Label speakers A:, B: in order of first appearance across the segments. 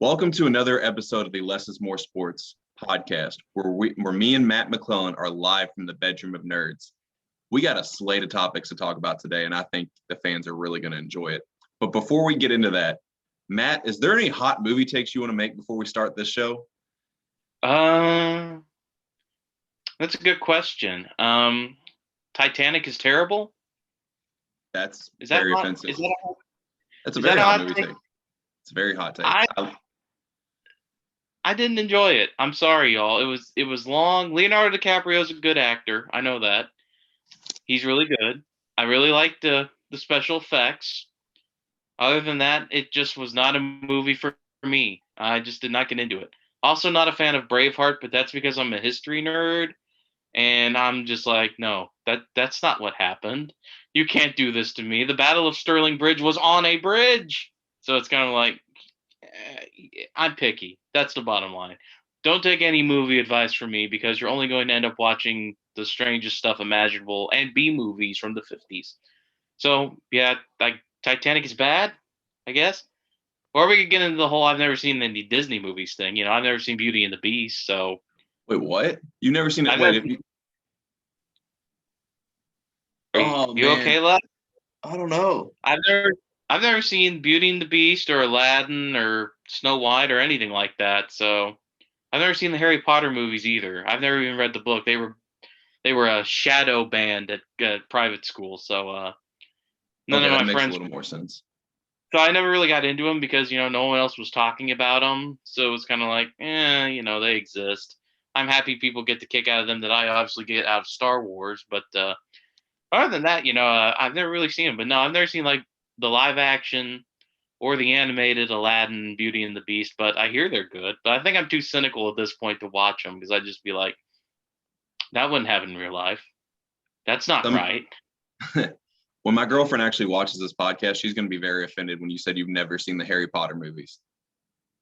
A: Welcome to another episode of the Less is More Sports podcast, where me and Matt McClellan are live from the bedroom of nerds. We got a slate of topics to talk about today, and I think the fans are really going to enjoy it. But before we get into that, Matt, is there any hot movie takes you want to make before we start this show?
B: That's a good question. Titanic is terrible.
A: That's
B: Is that
A: very
B: hot?
A: offensive.
B: Is that
A: That's a
B: is
A: very
B: that a
A: hot
B: hot
A: movie
B: take?
A: take. It's a very hot take.
B: I didn't enjoy it. I'm sorry, y'all. It was long. Leonardo DiCaprio's a good actor. I know that. He's really good. I really liked the special effects. Other than that, it just was not a movie for me. I just did not get into it. Also, not a fan of Braveheart, but that's because I'm a history nerd, and I'm just like, no, that's not what happened. You can't do this to me. The Battle of Stirling Bridge was on a bridge, so it's kind of like, I'm picky. That's the bottom line. Don't take any movie advice from me because you're only going to end up watching the strangest stuff imaginable and B movies from the 50s. So yeah, like Titanic is bad, I guess. Or we could get into the whole I've never seen any Disney movies thing. You know, I've never seen Beauty and the Beast, so
A: Wait, what? You've never seen it?
B: I've never.
A: Oh
B: You
A: man,
B: okay, lad?
A: I don't know.
B: I've never I've never seen Beauty and the Beast or Aladdin or Snow White or anything like that. So I've never seen the Harry Potter movies either. I've never even read the book. They were a shadow band at private school. So none
A: Okay,
B: of
A: that
B: my
A: makes a
B: friends.
A: little more sense.
B: So I never really got into them because no one else was talking about them. So it was kind of like, they exist. I'm happy people get the kick out of them that I obviously get out of Star Wars. But other than that, I've never really seen them. But no, I've never seen like the live action or the animated Aladdin, Beauty and the Beast. But I hear they're good. But I think I'm too cynical at this point to watch them because I'd just be like, that wouldn't happen in real life. That's not
A: Some
B: right.
A: When my girlfriend actually watches this podcast, she's going to be very offended when you said you've never seen the Harry Potter movies.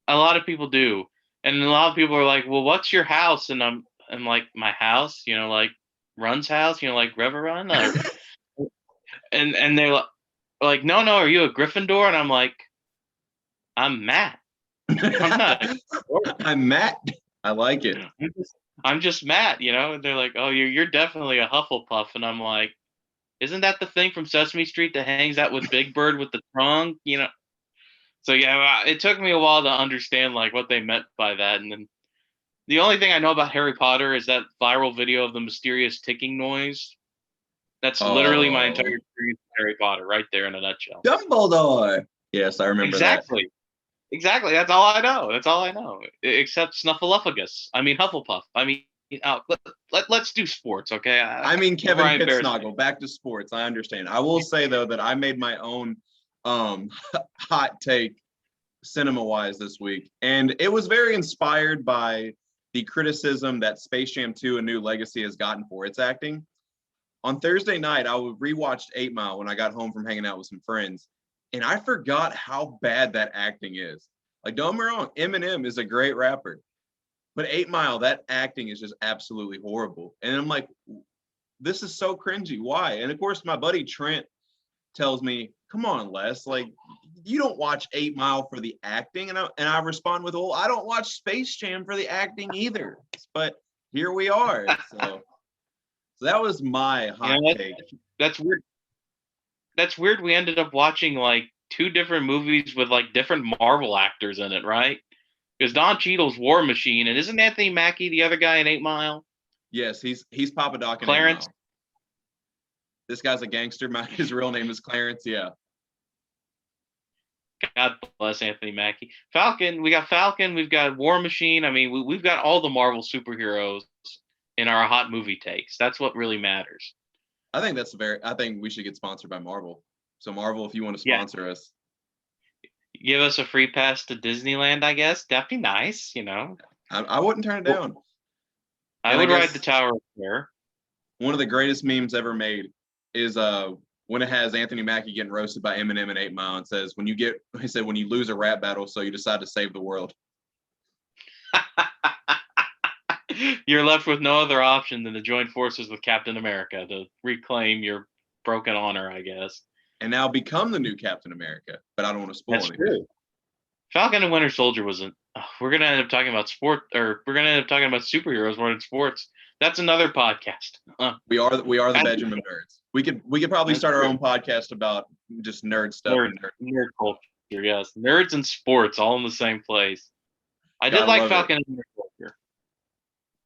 B: A lot of people do, and a lot of people are like, "Well, what's your house?" And I'm like, "My house, like Run's house, like Rever Run." And they're like, "No, no, are you a Gryffindor?" And I'm like, "I'm Matt. I'm not.
A: I'm Matt. I like it.
B: I'm just Matt." And they're like, "Oh, you're definitely a Hufflepuff." And I'm like, "Isn't that the thing from Sesame Street that hangs out with Big Bird with the trunk?" So yeah, it took me a while to understand like what they meant by that, and then the only thing I know about Harry Potter is that viral video of the mysterious ticking noise. That's literally my entire
A: Oh,
B: experience with Harry Potter, right there in a nutshell.
A: Dumbledore. Yes, I remember that.
B: Exactly, exactly. That's all I know. That's all I know, except Snuffleupagus. I mean Hufflepuff. I mean, let's do sports, okay?
A: I mean,
B: Before
A: Kevin
B: I embarrass you.
A: Pitsnoggle, back to sports. I understand. I will say, though, that I made my own hot take cinema-wise this week, and it was very inspired by the criticism that Space Jam 2: A New Legacy has gotten for its acting. On Thursday night, I rewatched 8 Mile when I got home from hanging out with some friends, and I forgot how bad that acting is. Like, don't get me wrong, Eminem is a great rapper, but 8 Mile, that acting is just absolutely horrible. And I'm like, this is so cringy. Why? And of course, my buddy Trent tells me, come on, Les, like, you don't watch 8 Mile for the acting. And I respond with, well, I don't watch Space Jam for the acting either. But here we are. So that was my hot take.
B: That's weird. That's weird. We ended up watching like two different movies with like different Marvel actors in it, right? Because Don Cheadle's War Machine, and isn't Anthony Mackie the other guy in 8 Mile?
A: Yes, he's Papa Doc in 8
B: Clarence.
A: Mile. This guy's a gangster. His real name is Clarence. Yeah.
B: God bless Anthony Mackie. Falcon. We got Falcon. We've got War Machine. I mean, we've got all the Marvel superheroes in our hot movie takes. That's what really matters.
A: I think we should get sponsored by Marvel. So Marvel, if you want to sponsor us,
B: give us a free pass to Disneyland, I guess. That'd be nice,
A: I wouldn't turn it down.
B: I would ride the Tower of Terror.
A: One of the greatest memes ever made is when it has Anthony Mackie getting roasted by Eminem in 8 Mile and says, when you lose a rap battle, so you decide to save the world.
B: You're left with no other option than to join forces with Captain America to reclaim your broken honor, I guess.
A: And now become the new Captain America. But I don't want to spoil anything.
B: True. Falcon and Winter Soldier wasn't. We're gonna end up talking about sport, or we're gonna end up talking about superheroes more than sports. That's another podcast.
A: We are the bedroom of nerds. We could probably start our own podcast about just nerd stuff
B: nerd,
A: and nerd.
B: nerd culture. Yes, nerds and sports all in the same place. I did
A: Gotta
B: like
A: love it.
B: Falcon and Winter Soldier.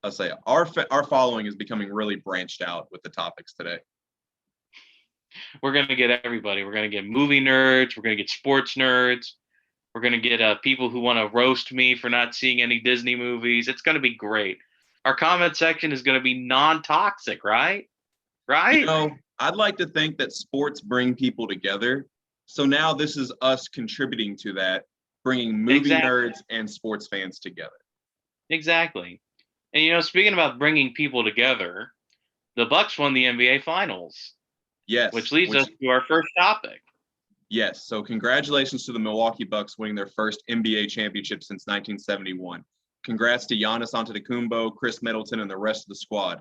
A: I'll say our following is becoming really branched out with the topics today.
B: We're gonna get everybody. We're gonna get movie nerds. We're gonna get sports nerds. We're gonna get people who want to roast me for not seeing any Disney movies. It's gonna be great. Our comment section is gonna be non-toxic, right? Right?
A: You know, I'd like to think that sports bring people together. So now this is us contributing to that, bringing movie nerds and sports fans together.
B: Exactly. And speaking about bringing people together, the Bucks won the NBA Finals.
A: Yes.
B: Which leads us to our first topic.
A: Yes. So congratulations to the Milwaukee Bucks winning their first NBA championship since 1971. Congrats to Giannis Antetokounmpo, Chris Middleton, and the rest of the squad.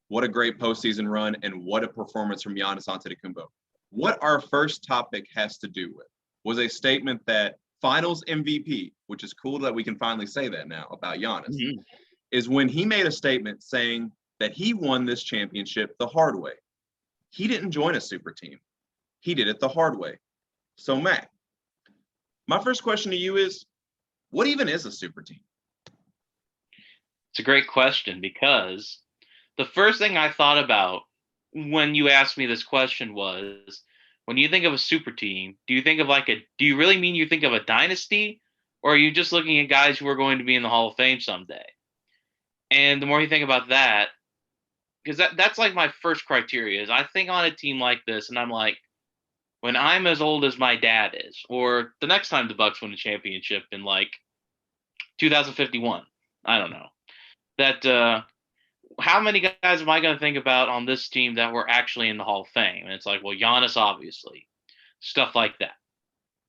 A: What a great postseason run, and what a performance from Giannis Antetokounmpo. What our first topic has to do with was a statement that Finals MVP, which is cool that we can finally say that now about Giannis, is when he made a statement saying that he won this championship the hard way. He didn't join a super team. He did it the hard way. So, Matt, my first question to you is, what even is a super team?
B: It's a great question, because the first thing I thought about when you asked me this question was, when you think of a super team, do you think of do you really mean you think of a dynasty, or are you just looking at guys who are going to be in the Hall of Fame someday? And the more you think about that, because that's like my first criteria, is I think on a team like this and I'm like, when I'm as old as my dad is, or the next time the Bucks win a championship in 2051, I don't know, that how many guys am I going to think about on this team that were actually in the Hall of Fame? And it's like, well, Giannis, obviously, stuff like that.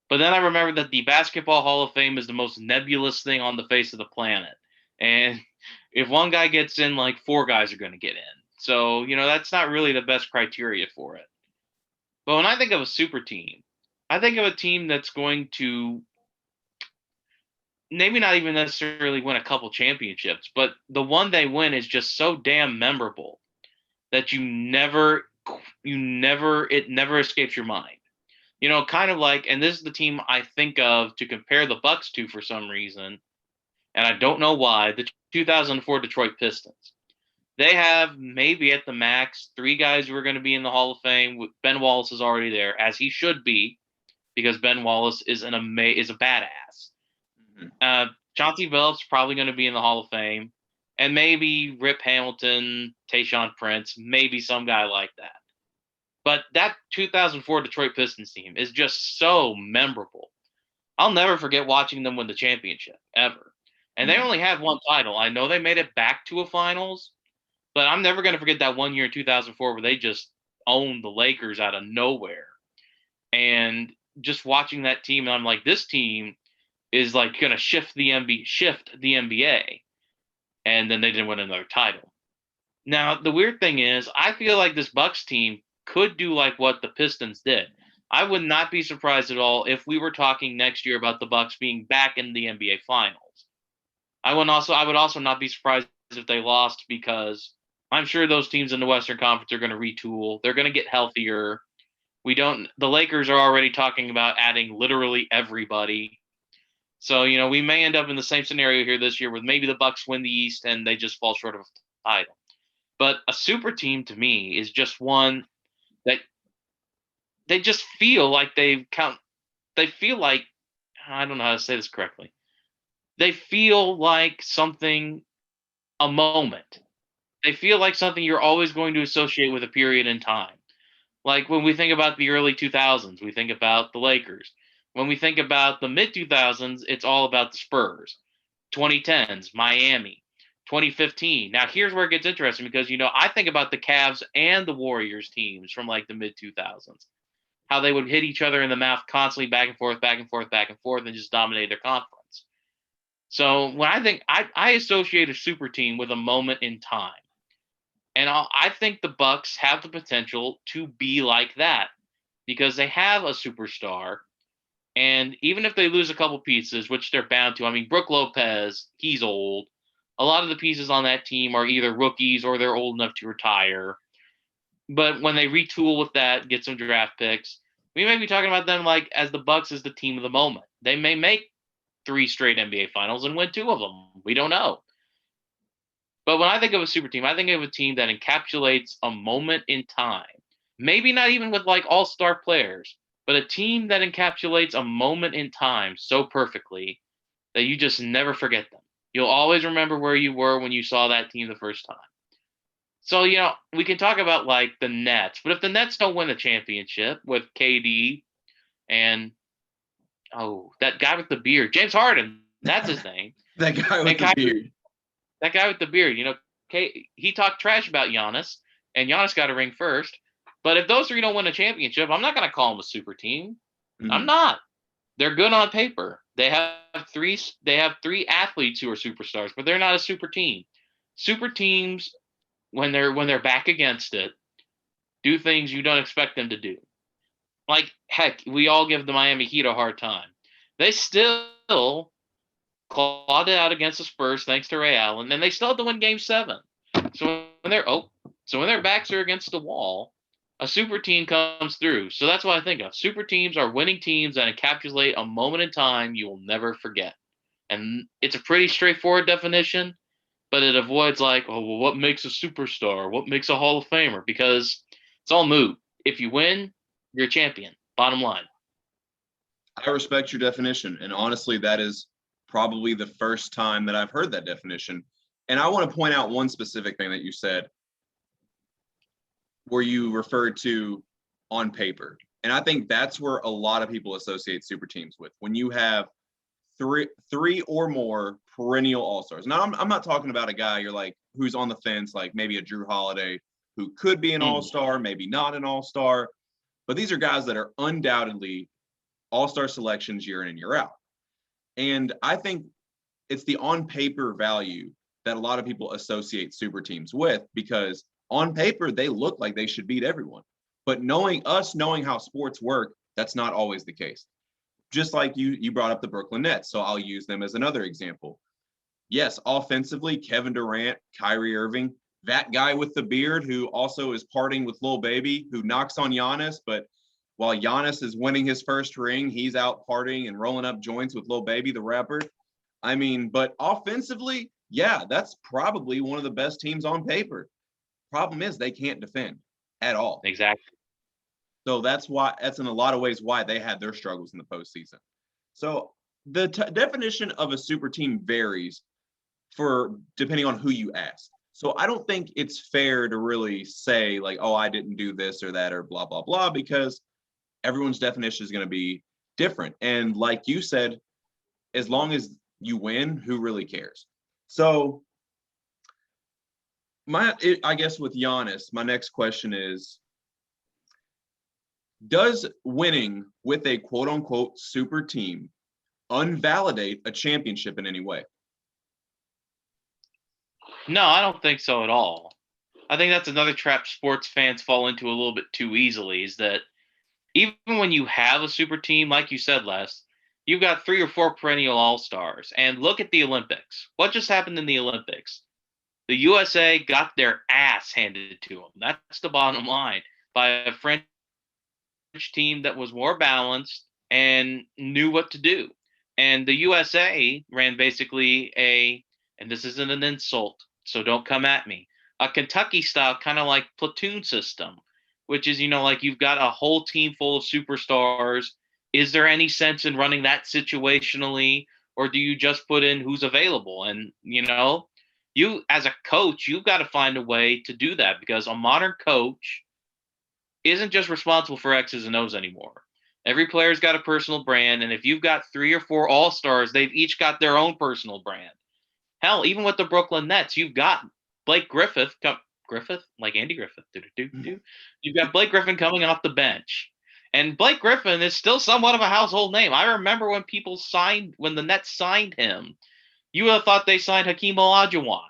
B: But then I remember that the Basketball Hall of Fame is the most nebulous thing on the face of the planet. And if one guy gets in, 4 guys are going to get in. So, that's not really the best criteria for it. But when I think of a super team, I think of a team that's going to maybe not even necessarily win a couple championships, but the one they win is just so damn memorable that it never escapes your mind. Kind of like, and this is the team I think of to compare the Bucks to for some reason, and I don't know why, the 2004 Detroit Pistons. They have maybe at the max 3 guys who are going to be in the Hall of Fame. Ben Wallace is already there, as he should be, because Ben Wallace is a badass. Chauncey Billups probably going to be in the Hall of Fame, and maybe Rip Hamilton, Tayshaun Prince, maybe some guy like that. But that 2004 Detroit Pistons team is just so memorable. I'll never forget watching them win the championship, ever. And they only had 1 title. I know they made it back to a finals, but I'm never going to forget that 1 year in 2004 where they just owned the Lakers out of nowhere. And just watching that team, and I'm like, this team is going to shift the NBA. And then they didn't win another title. Now, the weird thing is, I feel like this Bucks team could do like what the Pistons did. I would not be surprised at all if we were talking next year about the Bucks being back in the NBA Finals. I would also not be surprised if they lost, because I'm sure those teams in the Western Conference are going to retool. They're going to get healthier. The Lakers are already talking about adding literally everybody. So, we may end up in the same scenario here this year, where maybe the Bucks win the East and they just fall short of a title. But a super team to me is just one that they just feel like they feel like, I don't know how to say this correctly. They feel like a moment. They feel like something you're always going to associate with a period in time. Like when we think about the early 2000s, we think about the Lakers. When we think about the mid 2000s, it's all about the Spurs. 2010s, Miami. 2015. Now here's where it gets interesting, because I think about the Cavs and the Warriors teams from the mid 2000s. How they would hit each other in the mouth constantly, back and forth, back and forth, back and forth, and just dominate their conference. So when I associate a super team with a moment in time. And I think the Bucks have the potential to be like that, because they have a superstar And even if they lose a couple pieces, which they're bound to, I mean, Brook Lopez, he's old. A lot of the pieces on that team are either rookies or they're old enough to retire. But when they retool with that, get some draft picks, we may be talking about them like as the Bucks as the team of the moment. They may make 3 straight NBA finals and win 2 of them. We don't know. But when I think of a super team, I think of a team that encapsulates a moment in time. Maybe not even with like all-star players, but a team that encapsulates a moment in time so perfectly that you just never forget them. You'll always remember where you were when you saw that team the first time. So, we can talk about like the Nets, but if the Nets don't win a championship with KD and that guy with the beard, James Harden, that's his name.
A: That guy with the beard.
B: That guy with the beard, he talked trash about Giannis, and Giannis got a ring first. But if those 3 don't win a championship, I'm not going to call them a super team. Mm-hmm. I'm not. They're good on paper. They have 3 athletes who are superstars, but they're not a super team. Super teams, when they're back against it, do things you don't expect them to do. Like, heck, we all give the Miami Heat a hard time. They still clawed it out against the Spurs thanks to Ray Allen, and they still had to win Game 7. So when their backs are against the wall, a super team comes through. So that's what I think of. Super teams are winning teams that encapsulate a moment in time you will never forget. And it's a pretty straightforward definition, but it avoids like, what makes a superstar? What makes a Hall of Famer? Because it's all moot. If you win, you're a champion. Bottom line.
A: I respect your definition. And honestly, that is probably the first time that I've heard that definition. And I want to point out one specific thing that you said where you referred to on paper. And I think that's where a lot of people associate super teams with. When you have three or more perennial all-stars. Now, I'm not talking about a guy you're like who's on the fence, like maybe a Drew Holiday who could be an all-star, maybe not an all-star. But these are guys that are undoubtedly all-star selections year in and year out. And I think it's the on-paper value that a lot of people associate super teams with, because on paper, they look like they should beat everyone. But knowing how sports work, that's not always the case. Just like you brought up the Brooklyn Nets, so I'll use them as another example. Yes, offensively, Kevin Durant, Kyrie Irving, that guy with the beard who also is partying with Lil Baby, who knocks on Giannis, but while Giannis is winning his first ring, he's out partying and rolling up joints with Lil Baby, the rapper. I mean, but offensively, yeah, that's probably one of the best teams on paper. Problem is they can't defend at all.
B: Exactly.
A: So that's in a lot of ways why they had their struggles in the postseason. So the definition of a super team varies depending on who you ask. So I don't think it's fair to really say like, oh, I didn't do this or that or blah, blah, blah, because everyone's definition is going to be different. And like you said, as long as you win, who really cares? So I guess with Giannis, my next question is, does winning with a quote unquote super team unvalidate a championship in any way?
B: No, I don't think so at all. I think that's another trap sports fans fall into a little bit too easily, is that even when you have a super team, like you said, Les, you've got 3 or 4 perennial all-stars. And look at the Olympics. What just happened in the Olympics? The USA got their ass handed to them. That's the bottom line. By a French team that was more balanced and knew what to do. And the USA ran basically and this isn't an insult, so don't come at me, a Kentucky style kind of like platoon system, which is, like you've got a whole team full of superstars. Is there any sense in running that situationally, or do you just put in who's available? And, you as a coach, you've got to find a way to do that, because a modern coach isn't just responsible for X's and O's anymore. Every player's got a personal brand, and if you've got 3 or 4 all-stars, they've each got their own personal brand. Hell, even with the Brooklyn Nets, you've got Blake Griffith, like Andy Griffith. You've got Blake Griffin coming off the bench. And Blake Griffin is still somewhat of a household name. I remember when the Nets signed him, you would have thought they signed Hakeem Olajuwon.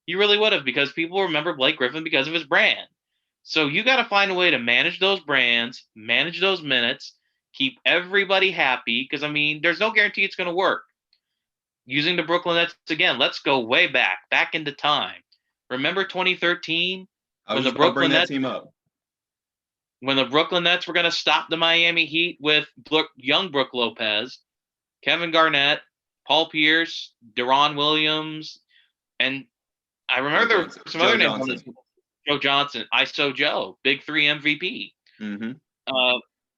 B: You really would have, because people remember Blake Griffin because of his brand. So you got to find a way to manage those brands, manage those minutes, keep everybody happy, because, I mean, there's no guarantee it's going to work. Using the Brooklyn Nets again, let's go way back into time. Remember 2013
A: I was
B: when the
A: just about to bring
B: Brooklyn
A: that
B: Nets
A: team up.
B: when the Brooklyn Nets were going to stop the Miami Heat with young Brook Lopez, Kevin Garnett, Paul Pierce, Deron Williams, and I remember there were some other names on this. Joe Johnson, ISO Joe, Big Three MVP.
A: Mm-hmm.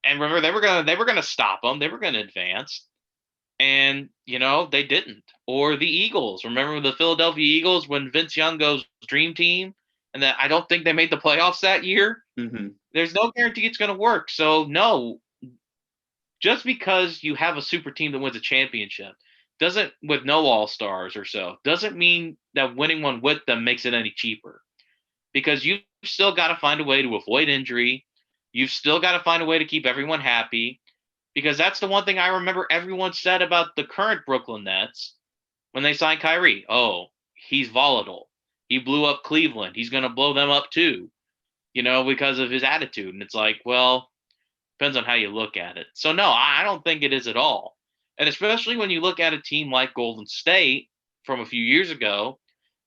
B: And remember, they were gonna stop them. They were gonna advance, and they didn't. Or the Eagles. Remember the Philadelphia Eagles when Vince Young goes Dream Team, and that I don't think they made the playoffs that year.
A: Mm-hmm.
B: There's no guarantee it's gonna work. So no, just because you have a super team that wins a championship doesn't, with no all-stars or so, doesn't mean that winning one with them makes it any cheaper. Because you've still got to find a way to avoid injury. You've still got to find a way to keep everyone happy. Because that's the one thing I remember everyone said about the current Brooklyn Nets when they signed Kyrie. Oh, he's volatile. He blew up Cleveland. He's going to blow them up too, because of his attitude. And it's like, well, depends on how you look at it. So no, I don't think it is at all. And especially when you look at a team like Golden State from a few years ago,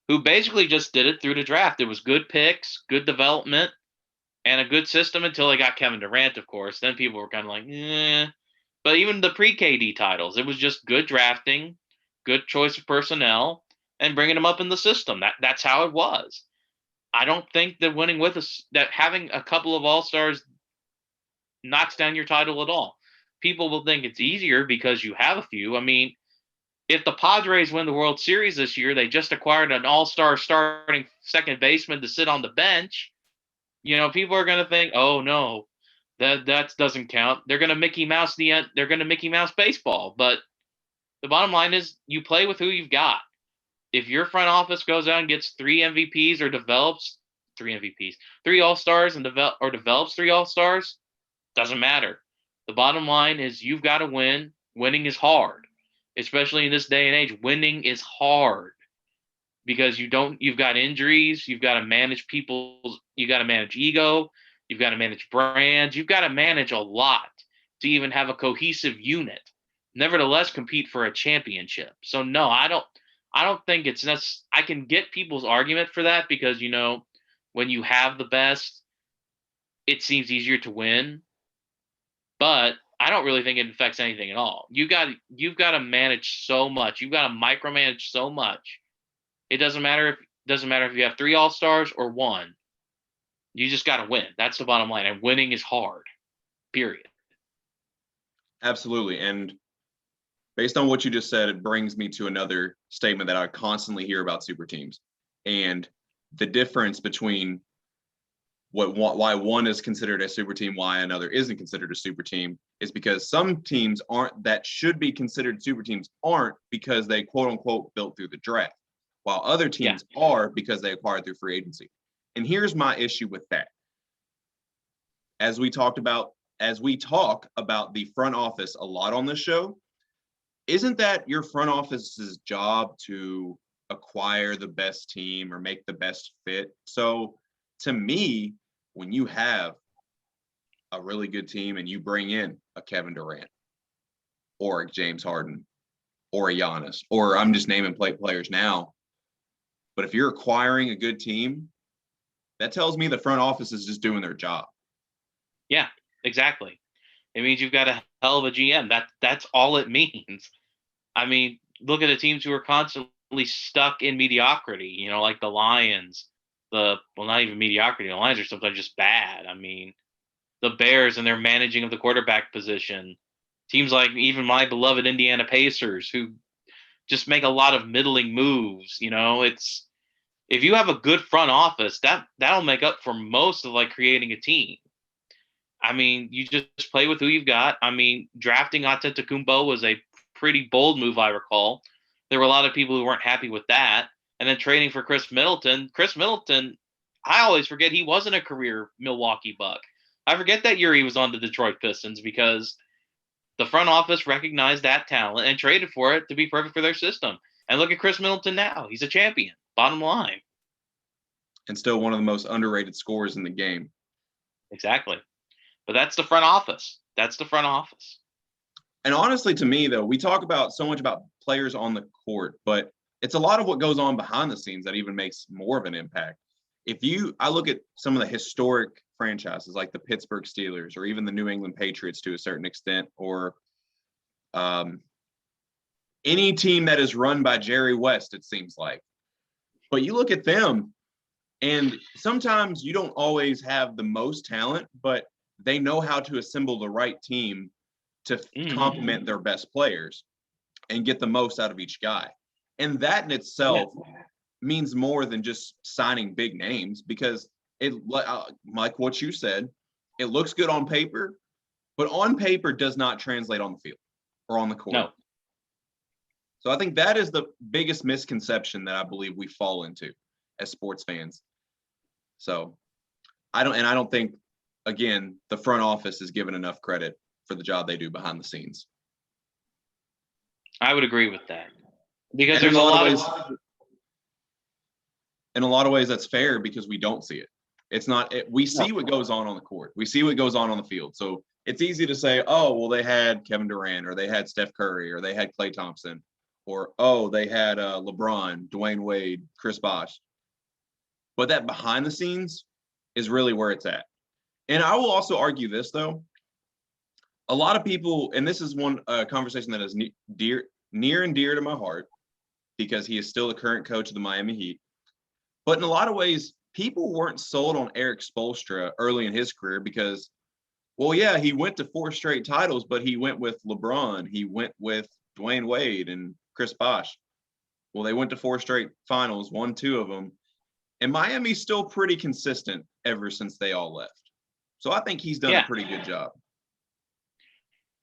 B: who basically just did it through the draft. It was good picks, good development, and a good system until they got Kevin Durant, of course. Then people were kind of like, eh. But even the pre-KD titles, it was just good drafting, good choice of personnel, and bringing them up in the system. That's how it was. I don't think that winning with us, that having a couple of all-stars knocks down your title at all. People will think it's easier because you have a few. I mean, if the Padres win the World Series this year, they just acquired an all-star starting second baseman to sit on the bench. People are going to think, oh no, that doesn't count. They're going to Mickey Mouse they're going to Mickey Mouse baseball. But the bottom line is, you play with who you've got. If your front office goes out and gets 3 MVPs or develops 3 MVPs, 3 all-stars and develops 3 all-stars, doesn't matter. The bottom line is you've got to win. Winning is hard. Especially in this day and age, winning is hard because you've got injuries, you've got to manage you got to manage ego, you've got to manage brands, you've got to manage a lot to even have a cohesive unit. Nevertheless, compete for a championship. So no, I don't think it's necessary. I can get people's argument for that because, when you have the best, it seems easier to win. But I don't really think it affects anything at all. You've got to manage so much. You've got to micromanage so much. It doesn't matter if you have 3 all-stars or 1. You just got to win. That's the bottom line. And winning is hard. Period.
A: Absolutely. And based on what you just said, it brings me to another statement that I constantly hear about super teams and the difference between why one is considered a super team, why another isn't considered a super team, is because some teams that should be considered super teams aren't because they quote unquote built through the draft, while other teams are because they acquired through free agency. And here's my issue with that. As we talk about the front office a lot on this show, isn't that your front office's job to acquire the best team or make the best fit? So to me, when you have a really good team and you bring in a Kevin Durant or a James Harden or a Giannis, or I'm just naming players now, but if you're acquiring a good team, that tells me the front office is just doing their job.
B: Yeah, exactly. It means you've got a hell of a GM. That's all it means. I mean, look at the teams who are constantly stuck in mediocrity, like the Lions. Not even mediocrity. The Lions are sometimes just bad. I mean, the Bears and their managing of the quarterback position. Teams like even my beloved Indiana Pacers, who just make a lot of middling moves. It's, if you have a good front office, that'll make up for most of creating a team. I mean, you just play with who you've got. I mean, drafting Antetokounmpo was a pretty bold move, I recall. There were a lot of people who weren't happy with that. And then trading for Chris Middleton, I always forget he wasn't a career Milwaukee Buck. I forget that year he was on the Detroit Pistons because the front office recognized that talent and traded for it to be perfect for their system. And look at Chris Middleton now. He's a champion, bottom line.
A: And still one of the most underrated scorers in the game.
B: Exactly. But that's the front office. That's the front office.
A: And honestly, to me, though, we talk about so much about players on the court, but it's a lot of what goes on behind the scenes that even makes more of an impact. I look at some of the historic franchises like the Pittsburgh Steelers or even the New England Patriots to a certain extent, or any team that is run by Jerry West, it seems like. But you look at them, and sometimes you don't always have the most talent, but they know how to assemble the right team to complement their best players and get the most out of each guy. And that in itself means more than just signing big names, because it, like what you said, it looks good on paper, but on paper does not translate on the field or on the court.
B: No.
A: So I think that is the biggest misconception that I believe we fall into as sports fans. So I don't think, again, the front office is given enough credit for the job they do behind the scenes.
B: I would agree with that, because
A: And
B: there's
A: in a lot of ways that's fair, because we don't see it. It's not, we see what goes on the court. We see what goes on the field. So it's easy to say, oh, well, they had Kevin Durant, or they had Steph Curry, or they had Klay Thompson, or, oh, they had LeBron, Dwayne Wade, Chris Bosh. But that behind the scenes is really where it's at. And I will also argue this, though. A lot of people, and this is one conversation that is near and dear to my heart, because he is still the current coach of the Miami Heat. But in a lot of ways, people weren't sold on Eric Spoelstra early in his career because, well, yeah, he went to 4 straight titles, but he went with LeBron. He went with Dwayne Wade and Chris Bosh. Well, they went to 4 straight finals, won 2 of them. And Miami's still pretty consistent ever since they all left. So I think he's done a pretty good job.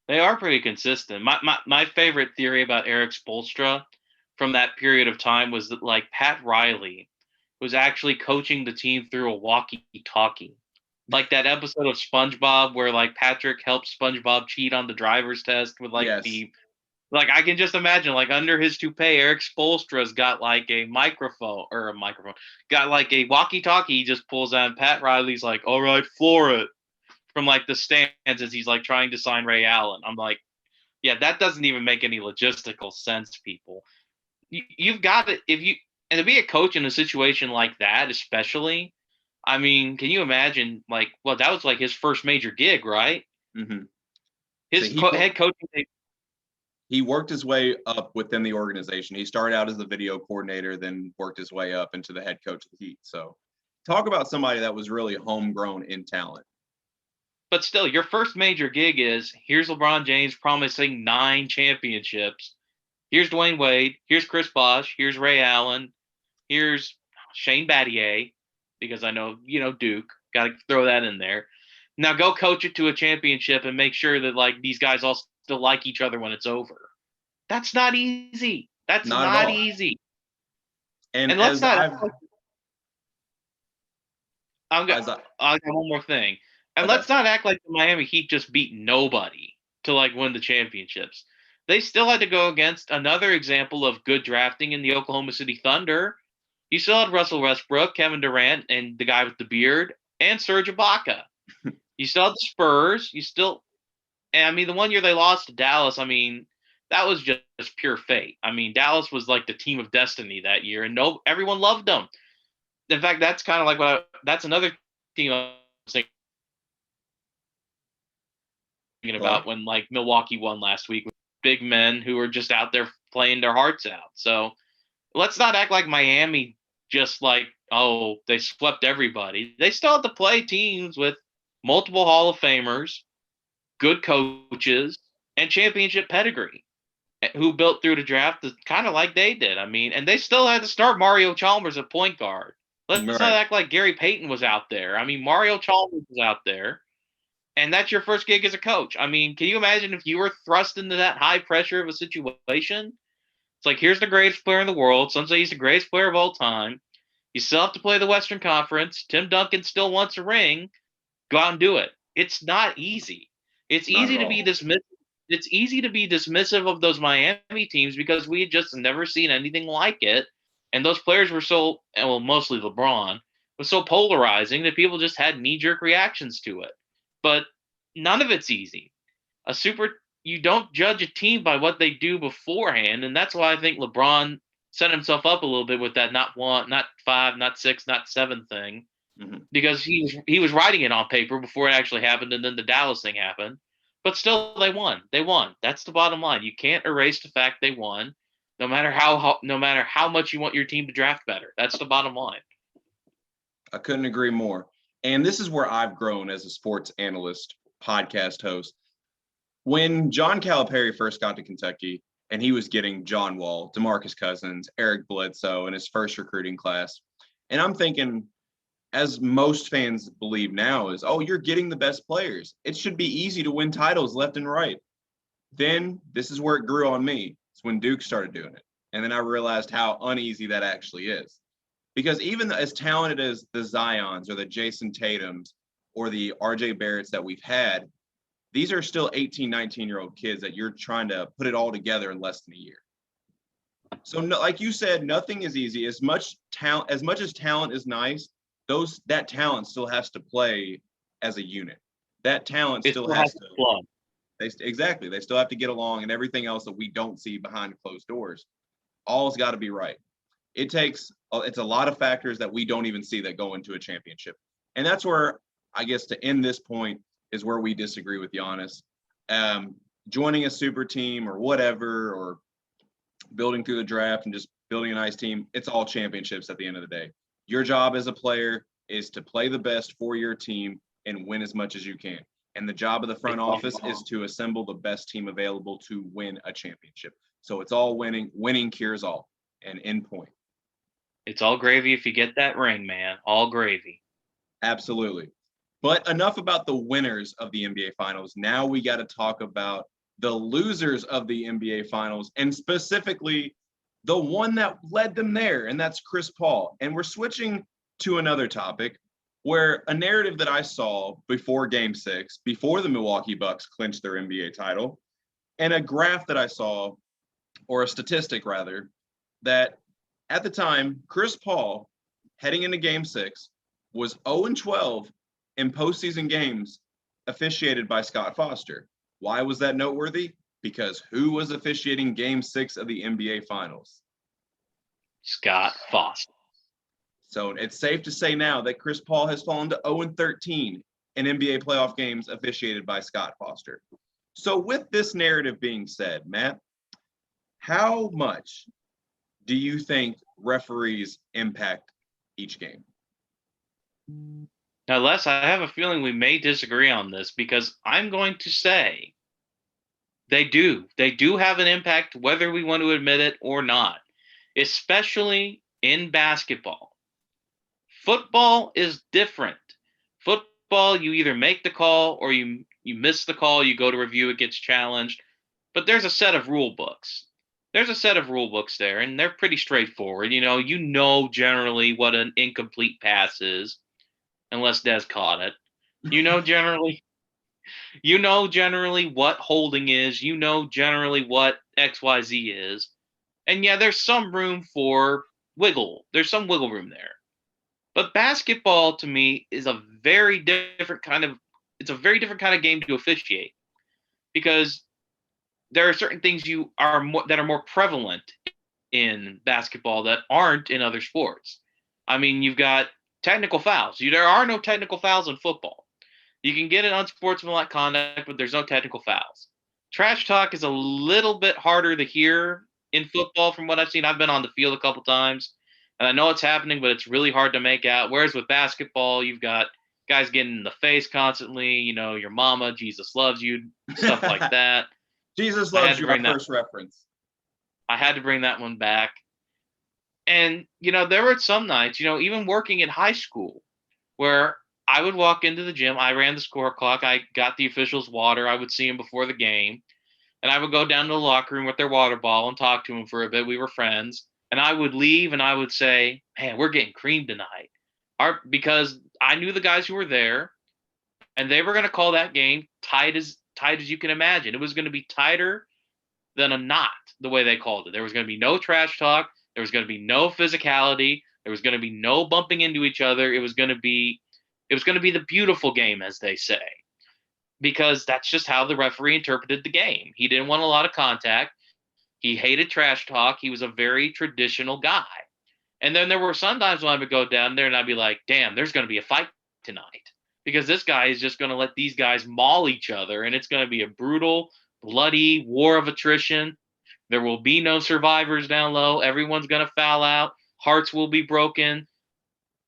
B: They are pretty consistent. My favorite theory about Eric Spoelstra from that period of time was that, like, Pat Riley was actually coaching the team through a walkie-talkie. Like that episode of SpongeBob where, like, Patrick helps SpongeBob cheat on the driver's test with, like, like, I can just imagine, like, under his toupee, Eric Spoelstra's got, like, got, like, a walkie-talkie he just pulls out, and Pat Riley's like, all right, floor it, from, like, the stands as he's, like, trying to sign Ray Allen. I'm like, yeah, that doesn't even make any logistical sense, people. You've got to, and to be a coach in a situation like that, especially, I mean, can you imagine, like, well, that was, like, his first major gig, right?
A: Mm-hmm.
B: His head coaching.
A: He worked his way up within the organization. He started out as the video coordinator, then worked his way up into the head coach of the Heat. So talk about somebody that was really homegrown in talent.
B: But still, your first major gig is, here's LeBron James promising 9 championships. Here's Dwayne Wade. Here's Chris Bosh. Here's Ray Allen. Here's Shane Battier, because I know, Duke. Got to throw that in there. Now go coach it to a championship and make sure that, like, these guys all still like each other when it's over. That's not easy. That's not easy.
A: And
B: let's not. I got one more thing. And let's not act like the Miami Heat just beat nobody to, like, win the championships. They still had to go against another example of good drafting in the Oklahoma City Thunder. You still had Russell Westbrook, Kevin Durant, and the guy with the beard, and Serge Ibaka. You still had the Spurs. And I mean, the one year they lost to Dallas, I mean, that was just pure fate. I mean, Dallas was like the team of destiny that year, and everyone loved them. In fact, that's kind of like that's another team I was thinking about when, like, Milwaukee won last week with big men who were just out there playing their hearts out. So let's not act like Miami just, like, oh, they swept everybody. They still have to play teams with multiple Hall of Famers, good coaches, and championship pedigree, who built through the draft kind of like they did. I mean, and they still had to start Mario Chalmers at point guard. Let's not act like Gary Payton was out there. I mean, Mario Chalmers was out there, and that's your first gig as a coach. I mean, can you imagine if you were thrust into that high pressure of a situation? It's like, here's the greatest player in the world. Some say he's the greatest player of all time. You still have to play the Western Conference. Tim Duncan still wants a ring. Go out and do it. It's not easy. It's easy to be dismissive. It's easy to be dismissive of those Miami teams because we had just never seen anything like it. And those players were so, well, mostly LeBron, was so polarizing that people just had knee-jerk reactions to it. But none of it's easy. You don't judge a team by what they do beforehand, and that's why I think LeBron set himself up a little bit with that not 1, not 5, not 6, not 7 thing, because he was writing it on paper before it actually happened, and then the Dallas thing happened. But still, they won. They won. That's the bottom line. You can't erase the fact they won, no matter how much you want your team to draft better. That's the bottom line.
A: I couldn't agree more. And this is where I've grown as a sports analyst, podcast host. When John Calipari first got to Kentucky and he was getting John Wall, DeMarcus Cousins, Eric Bledsoe in his first recruiting class, and I'm thinking, as most fans believe now, is, oh, you're getting the best players. It should be easy to win titles left and right. Then this is where it grew on me. It's when Duke started doing it. And then I realized how uneasy that actually is. Because even as talented as the Zions or the Jason Tatums or the RJ Barretts that we've had, these are still 18, 19-year-old kids that you're trying to put it all together in less than a year. So no, like you said, nothing is easy. As much as talent is nice, that talent still has to play as a unit. That talent still has to play. Exactly. They still have to get along, and everything else that we don't see behind closed doors. All's got to be right. It's a lot of factors that we don't even see that go into a championship. And that's where, I guess, to end this point is where we disagree with Giannis. Joining a super team or whatever, or building through the draft and just building a nice team, it's all championships at the end of the day. Your job as a player is to play the best for your team and win as much as you can. And the job of the front office is to assemble the best team available to win a championship. So it's all winning. Winning cures all. And end point.
B: It's all gravy if you get that ring, man. All gravy.
A: Absolutely. But enough about the winners of the NBA Finals. Now we got to talk about the losers of the NBA Finals, and specifically the one that led them there, and that's Chris Paul. And we're switching to another topic where a narrative that I saw before Game 6, before the Milwaukee Bucks clinched their NBA title, and a graph that I saw, or a statistic rather, that at the time, Chris Paul, heading into Game 6, was 0-12 in postseason games officiated by Scott Foster. Why was that noteworthy? Because who was officiating Game 6 of the NBA Finals?
B: Scott Foster.
A: So it's safe to say now that Chris Paul has fallen to 0-13 in NBA playoff games officiated by Scott Foster. So with this narrative being said, Matt, how much do you think referees impact each game?
B: Now, Les, I have a feeling we may disagree on this, because I'm going to say they do. They do have an impact, whether we want to admit it or not, especially in basketball. Football is different. Football, you either make the call or you miss the call, you go to review, it gets challenged. But there's a set of rule books. There's a set of rule books there, and they're pretty straightforward. You know generally what an incomplete pass is, unless Des caught it. You know generally what holding is. You know generally what XYZ is. And yeah, there's some room for wiggle. There's some wiggle room there. But basketball, to me, is a very different kind of game to officiate, because there are certain things that are more prevalent in basketball that aren't in other sports. I mean, you've got technical fouls. There are no technical fouls in football. You can get an unsportsmanlike conduct, but there's no technical fouls. Trash talk is a little bit harder to hear in football from what I've seen. I've been on the field a couple times, and I know it's happening, but it's really hard to make out. Whereas with basketball, you've got guys getting in the face constantly, your mama, Jesus loves you, stuff like that.
A: Jesus loves you, our first reference.
B: I had to bring that one back. And, there were some nights, even working in high school, where I would walk into the gym. I ran the score clock. I got the officials water. I would see them before the game. And I would go down to the locker room with their water bottle and talk to them for a bit. We were friends. And I would leave and I would say, man, we're getting creamed tonight. Because I knew the guys who were there, and they were going to call that game tight as you can imagine. It was going to be tighter than a knot, the way they called it. There was going to be no trash talk. There was going to be no physicality. There was going to be no bumping into each other. It was going to be the beautiful game, as they say. because that's just how the referee interpreted the game. He didn't want a lot of contact. He hated trash talk. He was a very traditional guy. And then there were some times when I would go down there and I'd be like, damn, there's going to be a fight tonight because this guy is just going to let these guys maul each other. And it's going to be a brutal, bloody war of attrition. There will be no survivors down low. Everyone's going to foul out. Hearts will be broken.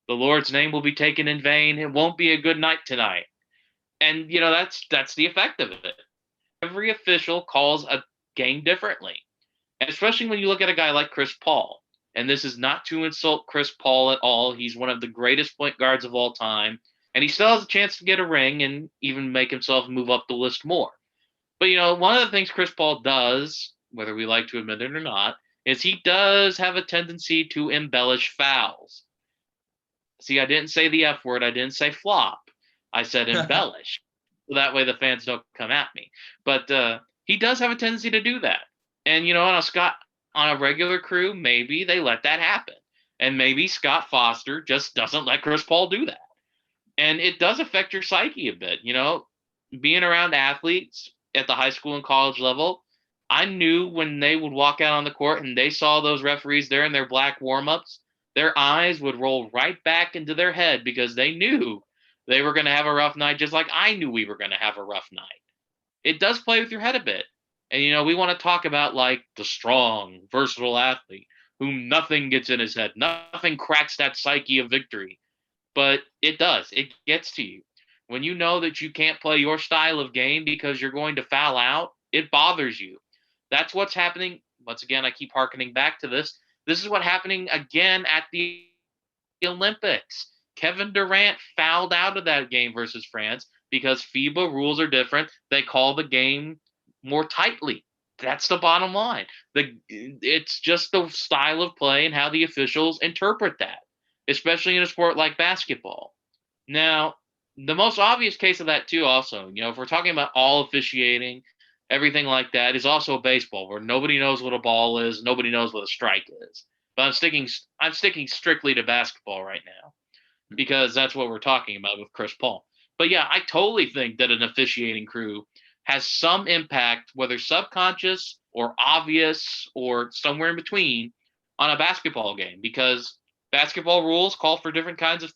B: The Lord's name will be taken in vain. It won't be a good night tonight. And, that's the effect of it. Every official calls a game differently. And especially when you look at a guy like Chris Paul. And this is not to insult Chris Paul at all. He's one of the greatest point guards of all time. And he still has a chance to get a ring and even make himself move up the list more. But, one of the things Chris Paul does, whether we like to admit it or not, is he does have a tendency to embellish fouls. See, I didn't say the F word. I didn't say flop. I said embellish. So that way the fans don't come at me. But he does have a tendency to do that. And, on a regular crew, maybe they let that happen. And maybe Scott Foster just doesn't let Chris Paul do that. And it does affect your psyche a bit. Being around athletes at the high school and college level, I knew when they would walk out on the court and they saw those referees there in their black warm-ups, their eyes would roll right back into their head because they knew they were going to have a rough night, just like I knew we were going to have a rough night. It does play with your head a bit. And, we want to talk about like the strong, versatile athlete whom nothing gets in his head. Nothing cracks that psyche of victory. But it does. It gets to you. When you know that you can't play your style of game because you're going to foul out, it bothers you. That's what's happening. Once again, I keep hearkening back to this. This is what's happening again at the Olympics. Kevin Durant fouled out of that game versus France because FIBA rules are different. They call the game more tightly. That's the bottom line. It's just the style of play and how the officials interpret that, especially in a sport like basketball. Now, the most obvious case of that too also, if we're talking about all officiating, everything like that, is also baseball, where nobody knows what a ball is, nobody knows what a strike is. But I'm sticking strictly to basketball right now because that's what we're talking about with Chris Paul. But yeah, I totally think that an officiating crew has some impact, whether subconscious or obvious or somewhere in between, on a basketball game, because basketball rules call for different kinds of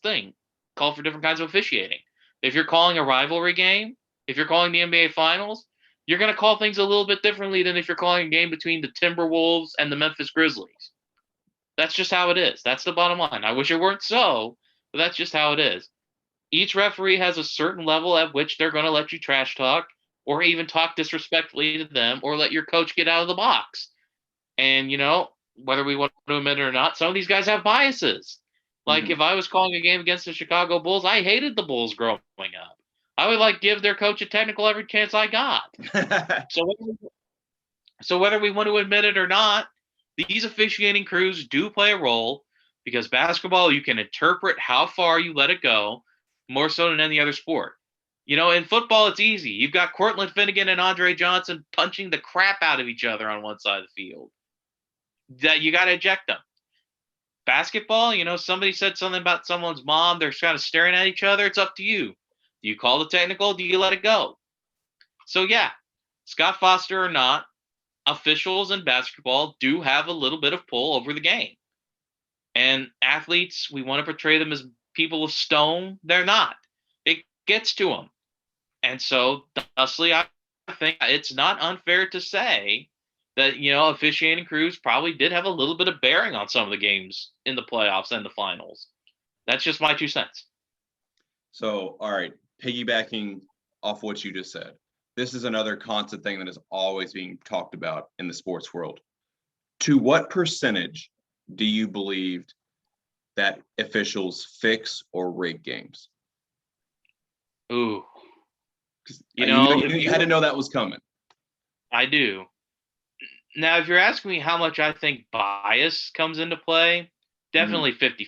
B: officiating. If you're calling a rivalry game, if you're calling the NBA Finals, you're going to call things a little bit differently than if you're calling a game between the Timberwolves and the Memphis Grizzlies. That's just how it is. That's the bottom line. I wish it weren't so, but that's just how it is. Each referee has a certain level at which they're going to let you trash talk or even talk disrespectfully to them or let your coach get out of the box. And, whether we want to admit it or not, some of these guys have biases. Like if I was calling a game against the Chicago Bulls, I hated the Bulls growing up. I would give their coach a technical every chance I got. So whether we want to admit it or not, these officiating crews do play a role because basketball, you can interpret how far you let it go more so than any other sport. In football, it's easy. You've got Cortland Finnegan and Andre Johnson punching the crap out of each other on one side of the field. That you got to eject them. Basketball, somebody said something about someone's mom. They're kind of staring at each other. It's up to you. Do you call the technical? Do you let it go? So, yeah, Scott Foster or not, officials in basketball do have a little bit of pull over the game. And athletes, we want to portray them as people of stone. They're not. It gets to them. And so, thusly, I think it's not unfair to say that, officiating crews probably did have a little bit of bearing on some of the games in the playoffs and the finals. That's just my 2 cents.
A: So, all right, piggybacking off what you just said, this is another constant thing that is always being talked about in the sports world. To what percentage do you believe that officials fix or rig games?
B: Ooh.
A: You had to know that was coming. I
B: do. Now, if you're asking me how much I think bias comes into play, definitely 50-50.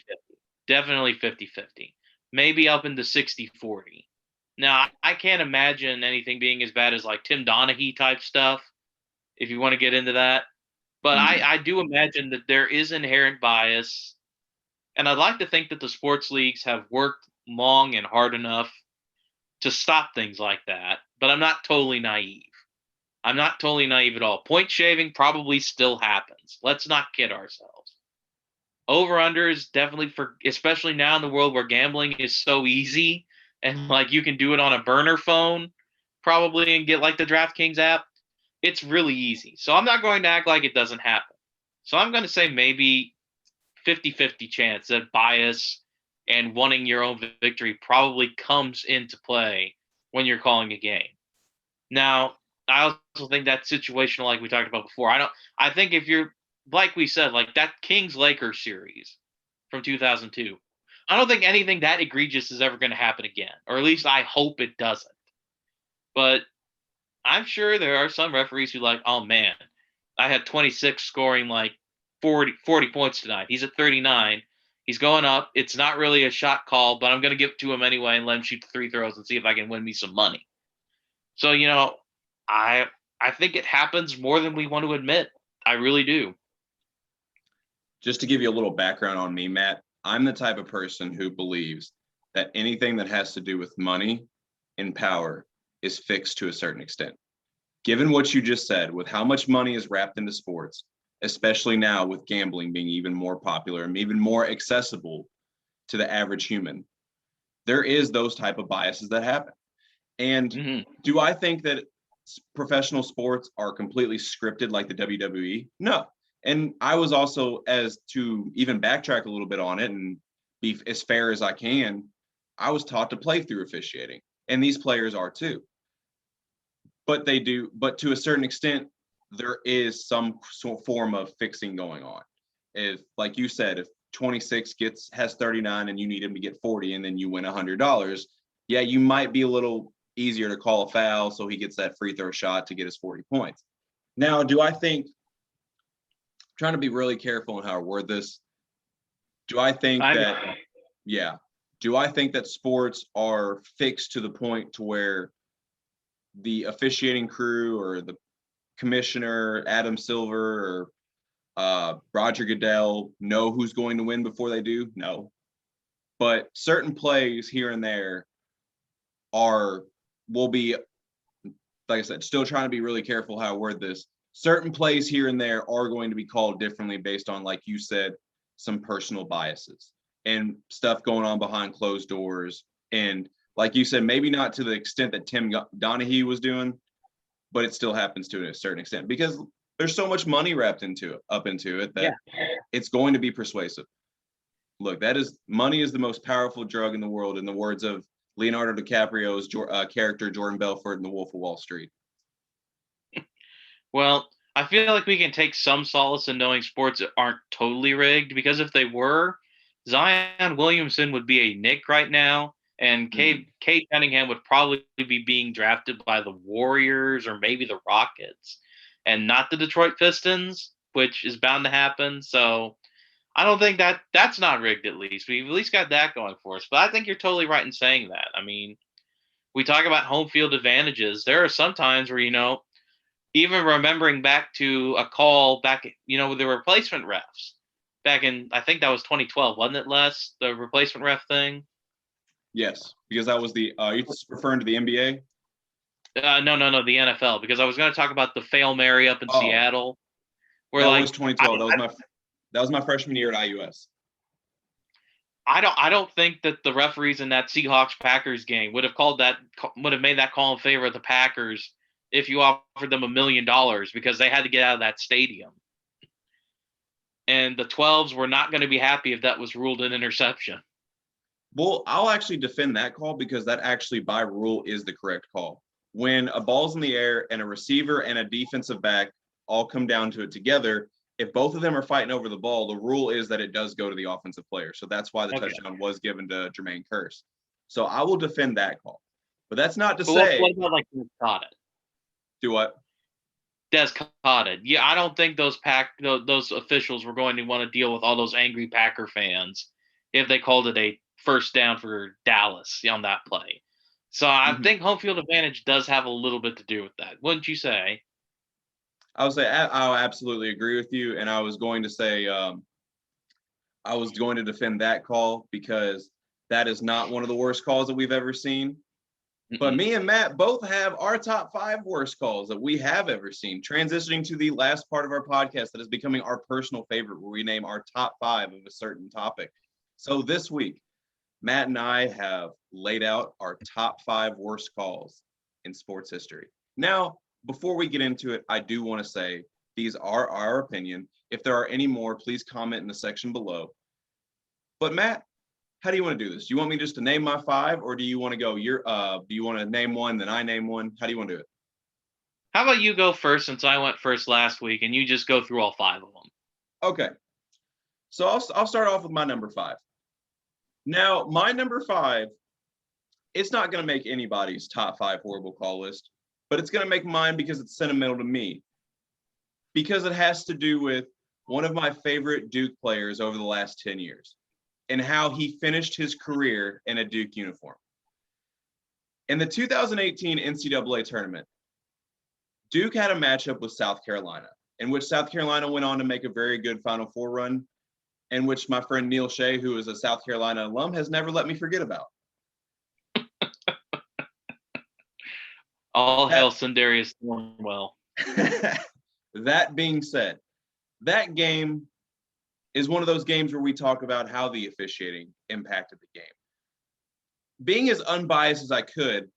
B: Definitely 50-50. Maybe up into 60-40. Now, I can't imagine anything being as bad as like Tim Donaghy type stuff, if you want to get into that. But I do imagine that there is inherent bias. And I'd like to think that the sports leagues have worked long and hard enough to stop things like that. but I'm not totally naive. I'm not totally naive at all. Point shaving probably still happens. Let's not kid ourselves. Over under is definitely for, especially now in the world where gambling is so easy and like you can do it on a burner phone probably and get like the DraftKings app. It's really easy. So I'm not going to act like it doesn't happen. So I'm going to say maybe 50-50 chance that bias and wanting your own victory probably comes into play when you're calling a game. Now, I also think that's situational, like we talked about before. I think if you're, like we said, like that Kings Lakers series from 2002, I don't think anything that egregious is ever going to happen again, or at least I hope it doesn't. But I'm sure there are some referees who like, oh man, I had 26 scoring like 40 points tonight. He's at 39. He's going up. It's not really a shot call, but I'm going to give it to him anyway and let him shoot the 3 throws and see if I can win me some money. So, I think it happens more than we want to admit. I really do.
A: Just to give you a little background on me, Matt, I'm the type of person who believes that anything that has to do with money and power is fixed to a certain extent. Given what you just said, with how much money is wrapped into sports, especially now with gambling being even more popular and even more accessible to the average human, there is those type of biases that happen. And do I think that professional sports are completely scripted like the WWE? No. And I was also, as to even backtrack a little bit on it and be as fair as I can, I was taught to play through officiating, and these players are too. But they do, but to a certain extent, there is some form of fixing going on. If, like you said, if 26 has 39 and you need him to get 40 and then you win $100, yeah, you might be a little easier to call a foul so he gets that free throw shot to get his 40 points. Now, do I think, trying to be really careful in how I word this, do I think that sports are fixed to the point to where the officiating crew or the commissioner, Adam Silver or Roger Goodell, know who's going to win before they do? No. But certain plays here and there will be, like I said, still trying to be really careful how I word this. Certain plays here and there are going to be called differently based on, like you said, some personal biases and stuff going on behind closed doors. And like you said, maybe not to the extent that Tim Donaghy was doing, but it still happens to a certain extent because there's so much money wrapped into it that it's going to be persuasive. Look, money is the most powerful drug in the world, in the words of Leonardo DiCaprio's character Jordan Belfort in The Wolf of Wall Street.
B: Well, I feel like we can take some solace in knowing sports aren't totally rigged, because if they were, Zion Williamson would be a Knick right now, and Cade Cunningham would probably be being drafted by the Warriors or maybe the Rockets, and not the Detroit Pistons, which is bound to happen. So I don't think that's not rigged. At least we've at least got that going for us. But I think you're totally right in saying that. I mean, we talk about home field advantages. There are some times where, even remembering back to a call back, with the replacement refs back in, I think that was 2012, wasn't it, Les? The replacement ref thing?
A: Yes, because that was you're referring to the NBA?
B: No, the NFL, because I was going to talk about the Fail Mary up in Seattle.
A: Where that was 2012. That was my freshman year at IUS.
B: I don't think that the referees in that Seahawks Packers game would have made that call in favor of the Packers if you offered them $1 million, because they had to get out of that stadium. And the 12s were not going to be happy if that was ruled an interception.
A: Well, I'll actually defend that call, because that actually by rule is the correct call. When a ball's in the air and a receiver and a defensive back all come down to it together, if both of them are fighting over the ball, the rule is that it does go to the offensive player. So that's why the touchdown was given to Jermaine Kearse. So I will defend that call. But that's not to say.
B: What about like Des Cotted?
A: Do what?
B: Des Cotted. Yeah, I don't think those officials were going to want to deal with all those angry Packer fans if they called it a first down for Dallas on that play. So I think home field advantage does have a little bit to do with that. Wouldn't you say?
A: I would say I absolutely agree with you. And I was going to say I was going to defend that call, because that is not one of the worst calls that we've ever seen. But me and Matt both have our top 5 worst calls that we have ever seen. Transitioning to the last part of our podcast that is becoming our personal favorite, where we name our top 5 of a certain topic. So this week, Matt and I have laid out our top 5 worst calls in sports history. Now, before we get into it, I do want to say these are our opinion. If there are any more, please comment in the section below. But Matt, how do you want to do this? Do you want me just to name my 5, or do you want to go do you want to name one, then I name one? How do you want to do it?
B: How about you go first, since I went first last week, and you just go through all 5 of them?
A: Okay. So I'll start off with my number 5. Now, my number 5, it's not going to make anybody's top 5 horrible call list, but it's going to make mine because it's sentimental to me. Because it has to do with one of my favorite Duke players over the last 10 years. And how he finished his career in a Duke uniform. In the 2018 NCAA tournament, Duke had a matchup with South Carolina, in which South Carolina went on to make a very good Final Four run, in which my friend Neil Shea, who is a South Carolina alum, has never let me forget about.
B: All hail Sindarius Thornwell.
A: That being said, that game is one of those games where we talk about how the officiating impacted the game. Being as unbiased as I couldn't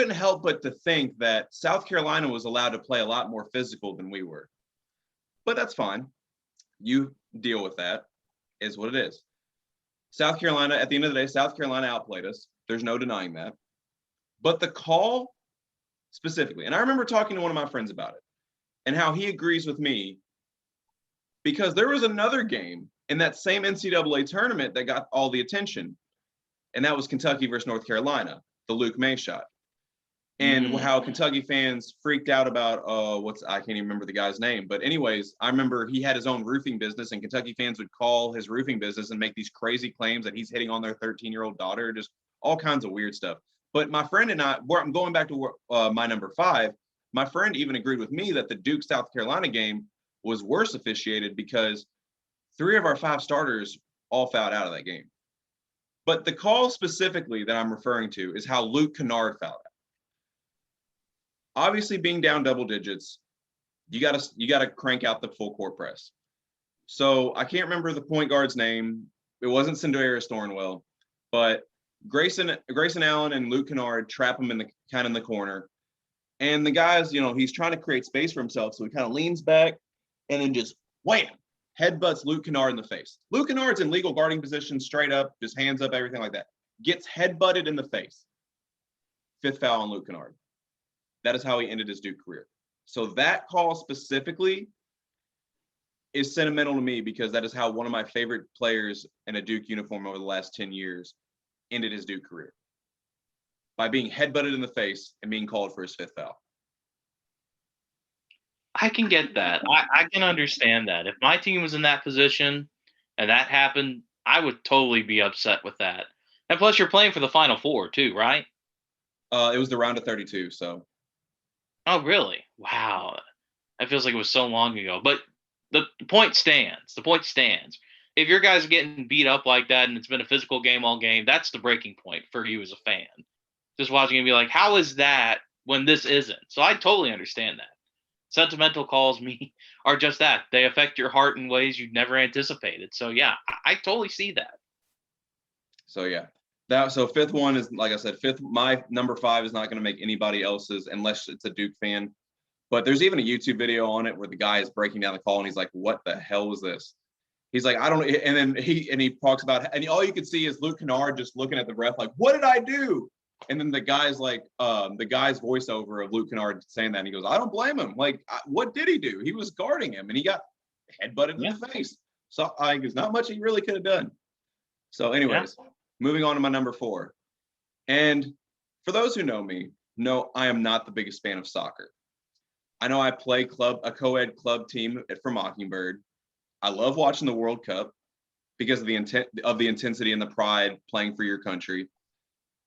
A: help but to think that South Carolina was allowed to play a lot more physical than we were. But that's fine. You deal with that, is what it is. South Carolina, at the end of the day, South Carolina outplayed us. There's no denying that. But the call specifically, and I remember talking to one of my friends about it, and how he agrees with me, because there was another game in that same NCAA tournament that got all the attention, and that was Kentucky versus North Carolina, the Luke May shot. And how Kentucky fans freaked out about, I can't even remember the guy's name. But anyways, I remember he had his own roofing business, and Kentucky fans would call his roofing business and make these crazy claims that he's hitting on their 13-year-old daughter, just all kinds of weird stuff. But my friend and I, I'm going back to my number 5, my friend even agreed with me that the Duke-South Carolina game was worse officiated because 3 of our 5 starters all fouled out of that game. But the call specifically that I'm referring to is how Luke Kennard fouled out. Obviously, being down double digits, you gotta crank out the full court press. So I can't remember the point guard's name. It wasn't Sindarius Thornwell, but Grayson Allen and Luke Kennard trap him in the corner. And the guy's, he's trying to create space for himself, so he kind of leans back and then just wham, headbutts Luke Kennard in the face. Luke Kennard's in legal guarding position, straight up, just hands up, everything like that. Gets headbutted in the face. 5th foul on Luke Kennard. That is how he ended his Duke career. So that call specifically is sentimental to me because that is how one of my favorite players in a Duke uniform over the last 10 years ended his Duke career. By being headbutted in the face and being called for his 5th foul.
B: I can get that. I can understand that. If my team was in that position and that happened, I would totally be upset with that. And plus, you're playing for the Final Four too, right?
A: It was the round of 32, so.
B: Oh, really? Wow. That feels like it was so long ago. But the point stands. The point stands. If your guys are getting beat up like that and it's been a physical game all game, that's the breaking point for you as a fan. Just watching and be like, how is that when this isn't? So I totally understand that. Sentimental calls are just that. They affect your heart in ways you'd never anticipated. So yeah, I totally see that.
A: So yeah. So 5th one is, like I said, my number 5 is not going to make anybody else's unless it's a Duke fan. But there's even a YouTube video on it where the guy is breaking down the call and he's like, what the hell was this? He's like, I don't know. And then he talks about, and all you can see is Luke Kennard just looking at the ref like, what did I do? And then the guy's like, the guy's voiceover of Luke Kennard saying that, and he goes, I don't blame him. Like, what did he do? He was guarding him, and he got headbutted in the face. So I think there's not much he really could have done. So anyways, moving on to my number 4. And for those who know me, no, I am not the biggest fan of soccer. I know I play a co-ed club team for Mockingbird. I love watching the World Cup because of the intensity and the pride playing for your country.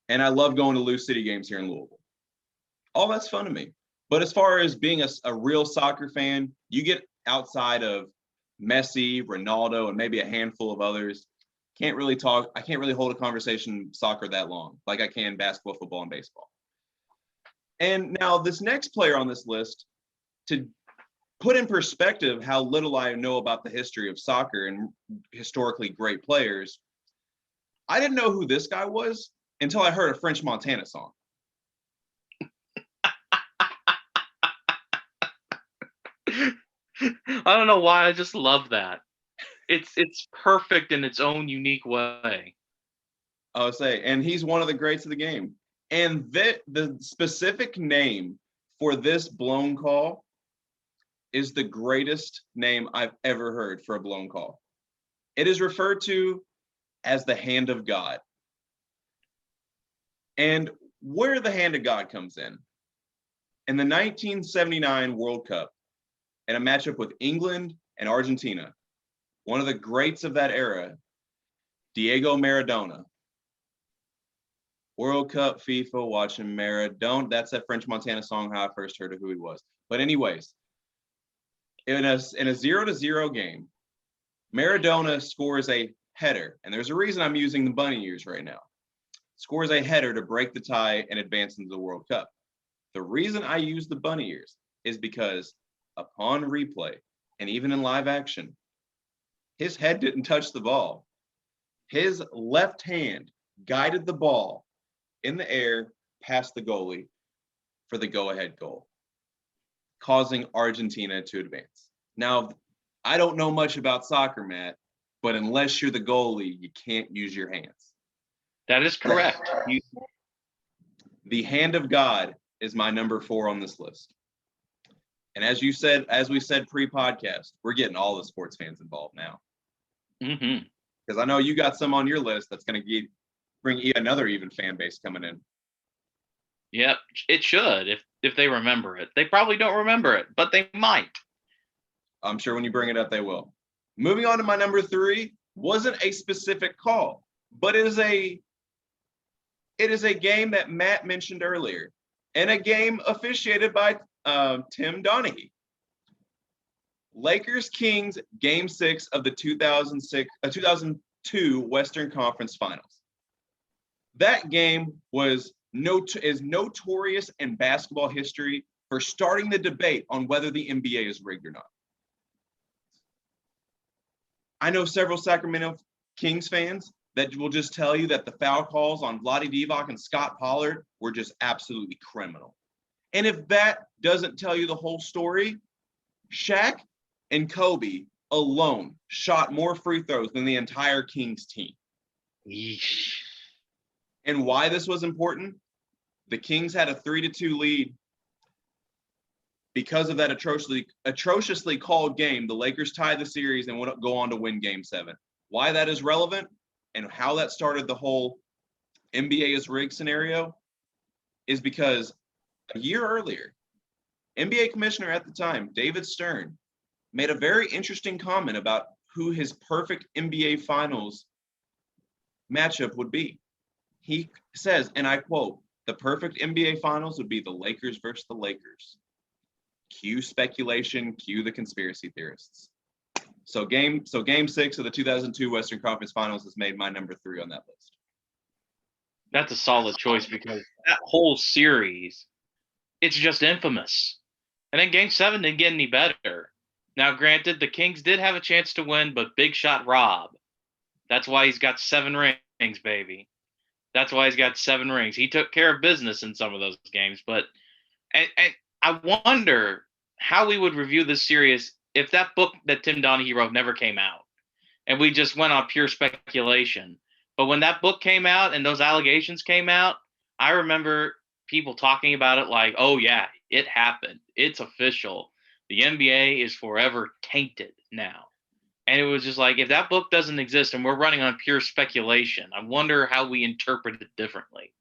A: And I love going to Lou City games here in Louisville. All that's fun to me. But as far as being a real soccer fan, you get outside of Messi, Ronaldo, and maybe a handful of others. I can't really hold a conversation soccer that long like I can basketball, football, and baseball. And now this next player on this list, to put in perspective how little I know about the history of soccer and historically great players, I didn't know who this guy was until I heard a French Montana song.
B: I don't know why. I just love that. It's perfect in its own unique way.
A: I would say, and he's one of the greats of the game. And the specific name for this blown call is the greatest name I've ever heard for a blown call. It is referred to as the hand of God. And where the hand of God comes in the 1979 World Cup, in a matchup with England and Argentina, one of the greats of that era, Diego Maradona. World Cup, FIFA, watching Maradona. That's that French Montana song, how I first heard of who he was. But anyways, in a 0-0 game, Maradona scores a header. And there's a reason I'm using the bunny ears right now. Scores a header to break the tie and advance into the World Cup. The reason I use the bunny ears is because upon replay, and even in live action, his head didn't touch the ball. His left hand guided the ball in the air past the goalie for the go-ahead goal, causing Argentina to advance. Now, I don't know much about soccer, Matt, but unless you're the goalie, you can't use your hands.
B: That is correct.
A: The hand of God is my number 4 on this list. And as we said pre-podcast, we're getting all the sports fans involved now.
B: Mm-hmm.
A: Because I know you got some on your list that's going to bring another even fan base coming in.
B: Yep, it should if they remember it. They probably don't remember it, but they might.
A: I'm sure when you bring it up, they will. Moving on to my number 3, wasn't a specific call, but it is a game that Matt mentioned earlier, and a game officiated by Tim Donaghy. Lakers Kings Game 6 of the 2002 Western Conference Finals. That game is notorious in basketball history for starting the debate on whether the NBA is rigged or not. I know several Sacramento Kings fans that will just tell you that the foul calls on Vlade Divac and Scott Pollard were just absolutely criminal. And if that doesn't tell you the whole story, Shaq and Kobe alone shot more free throws than the entire Kings team.
B: Yeesh.
A: And why this was important? The Kings had a 3-2 lead. Because of that atrociously called game, the Lakers tied the series and would go on to win Game 7. Why that is relevant and how that started the whole NBA is rigged scenario is because a year earlier, NBA commissioner at the time, David Stern, made a very interesting comment about who his perfect NBA Finals matchup would be. He says, and I quote, "The perfect NBA Finals would be the Lakers versus the Lakers." Cue speculation, cue the conspiracy theorists. So game 6 of the 2002 Western Conference Finals has made my number 3 on that list.
B: That's a solid choice because that whole series, it's just infamous. And then Game 7 didn't get any better. Now, granted, the Kings did have a chance to win, but Big Shot Rob. That's why he's got 7 rings, baby. That's why he's got 7 rings. He took care of business in some of those games. But and I wonder how we would review this series if that book that Tim Donaghy wrote never came out and we just went on pure speculation. But when that book came out and those allegations came out, I remember people talking about it like, oh, yeah, it happened. It's official. The NBA is forever tainted now. And it was just like, if that book doesn't exist and we're running on pure speculation, I wonder how we interpret it differently.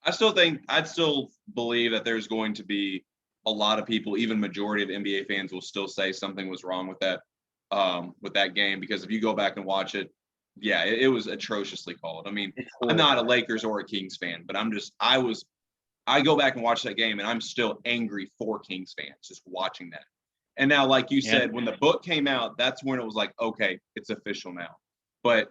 A: I'd still believe that there's going to be a lot of people, even majority of NBA fans will still say something was wrong with that game, because if you go back and watch it, yeah, it was atrociously called. I mean, I'm not a Lakers or a Kings fan, but I go back and watch that game and I'm still angry for Kings fans just watching that. And now, like you said, when the book came out, that's when it was like, okay, it's official now. But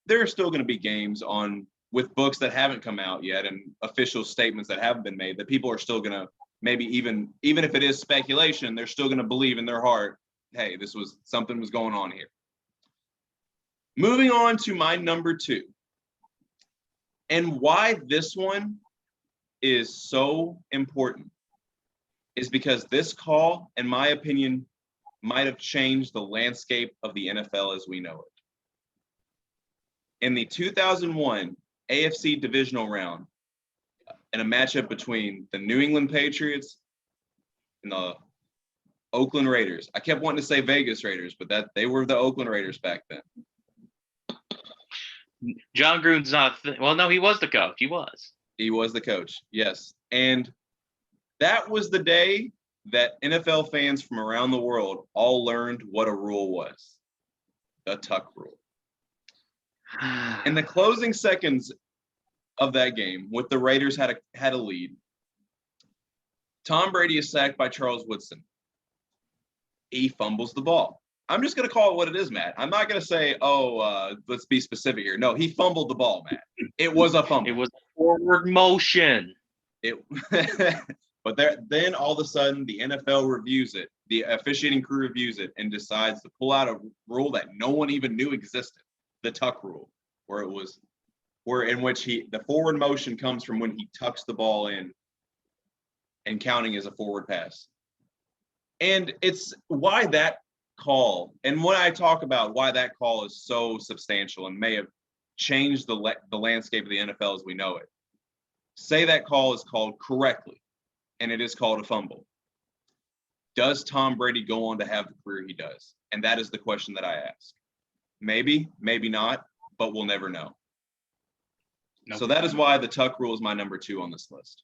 A: there are still going to be games on with books that haven't come out yet and official statements that haven't been made, that people are still going to maybe even if it is speculation, they're still going to believe in their heart, hey, something was going on here. Moving on to my number 2. And why this one is so important is because this call, in my opinion, might have changed the landscape of the NFL as we know it. In the 2001 AFC divisional round, in a matchup between the New England Patriots and the Oakland Raiders. I kept wanting to say Vegas Raiders, but they were the Oakland Raiders back then.
B: John Gruden's not. Well, no, he was the coach. He was
A: the coach. Yes, and that was the day that NFL fans from around the world all learned what a rule was: the tuck rule. In the closing seconds of that game, with the Raiders had a lead, Tom Brady is sacked by Charles Woodson. He fumbles the ball. I'm just going to call it what it is, Matt. I'm not going to say, let's be specific here. No, he fumbled the ball, Matt. It was a fumble.
B: It was a forward motion.
A: But then all of a sudden, the NFL reviews it. The officiating crew reviews it and decides to pull out a rule that no one even knew existed, the tuck rule, in which the forward motion comes from when he tucks the ball in and counting as a forward pass. And it's why that call, and when I talk about why that call is so substantial and may have changed the landscape of the NFL as we know it. Say that call is called correctly, and it is called a fumble. Does Tom Brady go on to have the career he does? And that is the question that I ask. Maybe, maybe not, but we'll never know. Nope. So that is why the tuck rule is my number 2 on this list.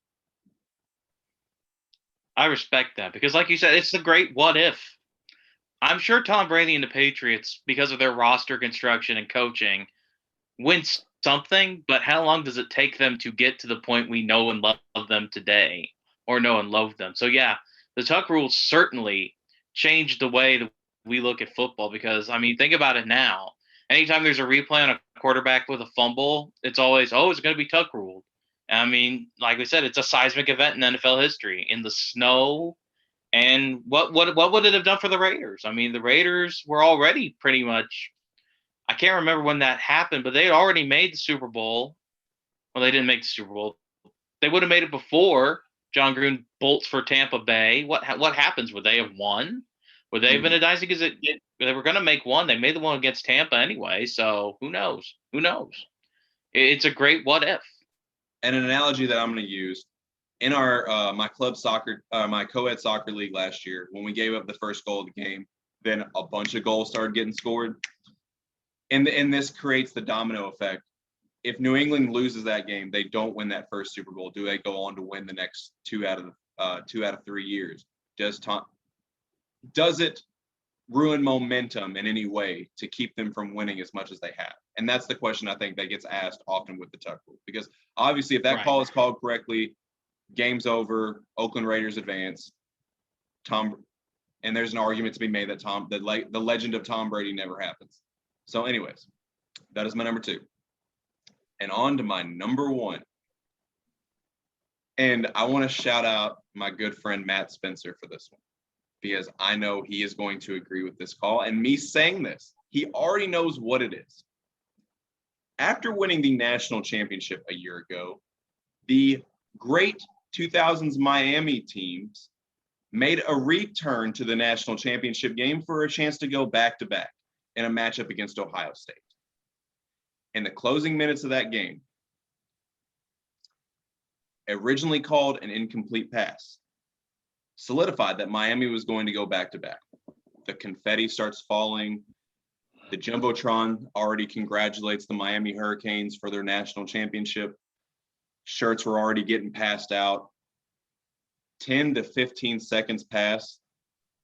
B: I respect that because, like you said, it's the great what if. I'm sure Tom Brady and the Patriots, because of their roster construction and coaching, win something, but how long does it take them to get to the point we know and love them today or know and love them? So, yeah, the tuck rule certainly changed the way that we look at football because, I mean, think about it now. Anytime there's a replay on a quarterback with a fumble, it's always, it's going to be tuck ruled. I mean, like we said, it's a seismic event in NFL history. In the snow, and what would it have done for the Raiders? I mean, the Raiders were already pretty much – I can't remember when that happened, but they had already made the Super Bowl. Well, they didn't make the Super Bowl. They would have made it before John Gruden bolts for Tampa Bay. What happens? Would they have won? Would they have been a dynasty? Because they were going to make one. They made the one against Tampa anyway, so who knows? Who knows? It's a great what if.
A: And an analogy that I'm going to use in our my co-ed soccer league last year, when we gave up the first goal of the game, then a bunch of goals started getting scored. And this creates the domino effect. If New England loses that game, they don't win that first Super Bowl. Do they go on to win the next 2 out of 3 years? Does it ruin momentum in any way to keep them from winning as much as they have? And that's the question I think that gets asked often with the tuck rule. Because obviously if that call is called correctly, game's over, Oakland Raiders advance. And there's an argument to be made that the legend of Tom Brady never happens. So anyways, that is my number 2. And on to my number 1. And I want to shout out my good friend Matt Spencer for this one, because I know he is going to agree with this call. And me saying this, he already knows what it is. After winning the national championship a year ago, the great 2000s Miami teams made a return to the national championship game for a chance to go back-to-back in a matchup against Ohio State. In the closing minutes of that game, originally called an incomplete pass, solidified that Miami was going to go back-to-back. The confetti starts falling. The Jumbotron already congratulates the Miami Hurricanes for their national championship. Shirts were already getting passed out. 10 to 15 seconds pass,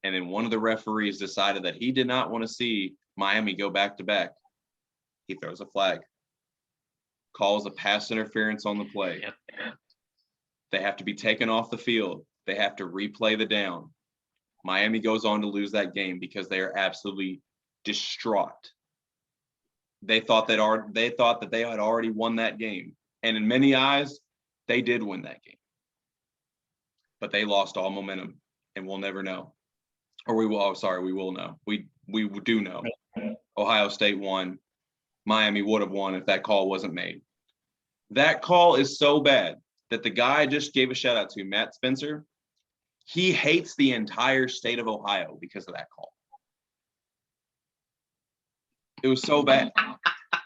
A: and then one of the referees decided that he did not want to see Miami go back-to-back. He throws a flag, calls a pass interference on the play.
B: Yep.
A: They have to be taken off the field. They have to replay the down. Miami goes on to lose that game because they are absolutely distraught. They thought that they had already won that game. And in many eyes, they did win that game. But they lost all momentum, and we'll never know. Or we will. Oh, sorry, we will know. We do know. Ohio State won. Miami would have won if that call wasn't made. That call is so bad that the guy I just gave a shout out to, Matt Spencer, he hates the entire state of Ohio because of that call. It was so bad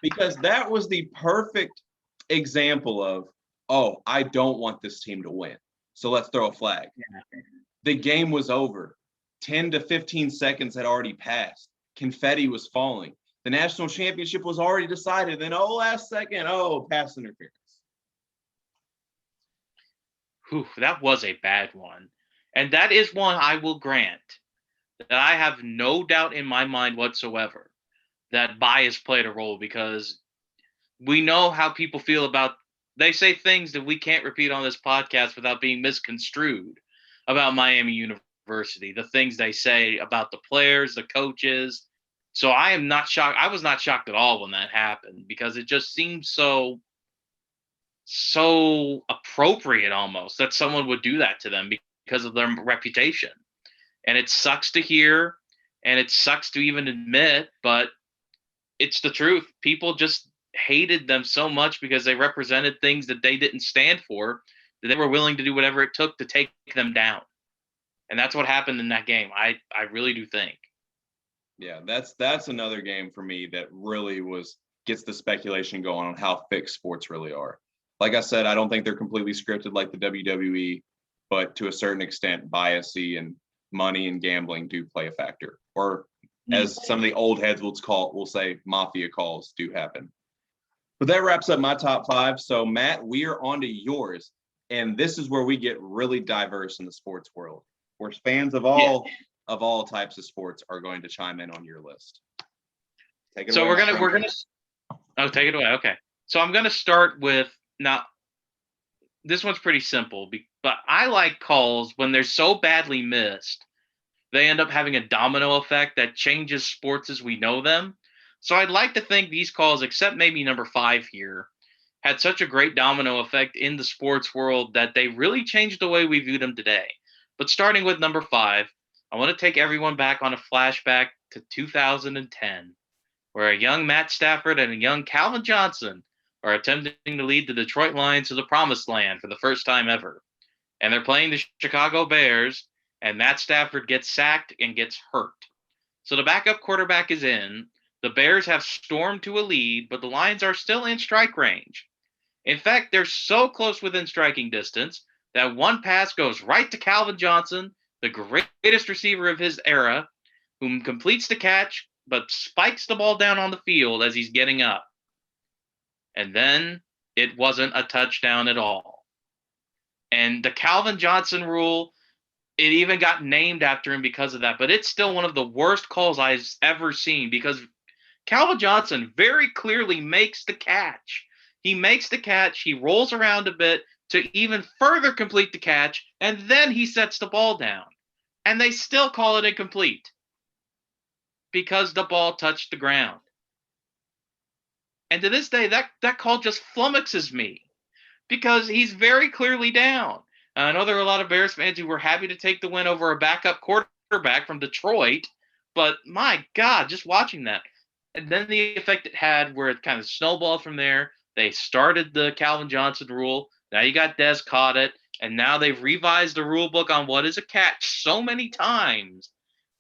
A: because that was the perfect example of, oh, I don't want this team to win. So let's throw a flag. The game was over. 10 to 15 seconds had already passed. Confetti was falling. The national championship was already decided. Then, last second, pass interference.
B: Whew, that was a bad one. And that is one I will grant that I have no doubt in my mind whatsoever that bias played a role, because we know how people feel about, they say things that we can't repeat on this podcast without being misconstrued about Miami University, the things they say about the players, the coaches. So I am not shocked. I was not shocked at all when that happened, because it just seemed so appropriate almost that someone would do that to them because of their reputation. And it sucks to hear, and it sucks to even admit, but it's the truth. People just hated them so much because they represented things that they didn't stand for, that they were willing to do whatever it took to take them down. And that's what happened in that game. I really do think.
A: Yeah, that's another game for me that really gets the speculation going on how fixed sports really are. Like I said, I don't think they're completely scripted like the WWE, but to a certain extent, biasy and money and gambling do play a factor. Or as some of the old heads will say, mafia calls do happen. But that wraps up my top 5. So Matt, we are on to yours. And this is where we get really diverse in the sports world, where fans of all types of sports are going to chime in on your list. Take it away.
B: Take it away. Okay. So I'm gonna start with, now this one's pretty simple, but I like calls when they're so badly missed, they end up having a domino effect that changes sports as we know them. So I'd like to think these calls, except maybe number 5 here, had such a great domino effect in the sports world that they really changed the way we view them today. But starting with number 5, I want to take everyone back on a flashback to 2010, where a young Matt Stafford and a young Calvin Johnson are attempting to lead the Detroit Lions to the promised land for the first time ever. And they're playing the Chicago Bears, and Matt Stafford gets sacked and gets hurt. So the backup quarterback is in. The Bears have stormed to a lead, but the Lions are still in strike range. In fact, they're so close within striking distance that one pass goes right to Calvin Johnson, the greatest receiver of his era, whom completes the catch but spikes the ball down on the field as he's getting up. And then it wasn't a touchdown at all. And the Calvin Johnson rule, it even got named after him because of that. But it's still one of the worst calls I've ever seen, because Calvin Johnson very clearly makes the catch. He makes the catch. He rolls around a bit to even further complete the catch, and then he sets the ball down. And they still call it incomplete because the ball touched the ground. And to this day, that call just flummoxes me, because he's very clearly down. I know there are a lot of Bears fans who were happy to take the win over a backup quarterback from Detroit, but my God, just watching that. And then the effect it had, where it kind of snowballed from there. They started the Calvin Johnson rule. Now you got Dez caught it, and now they've revised the rule book on what is a catch so many times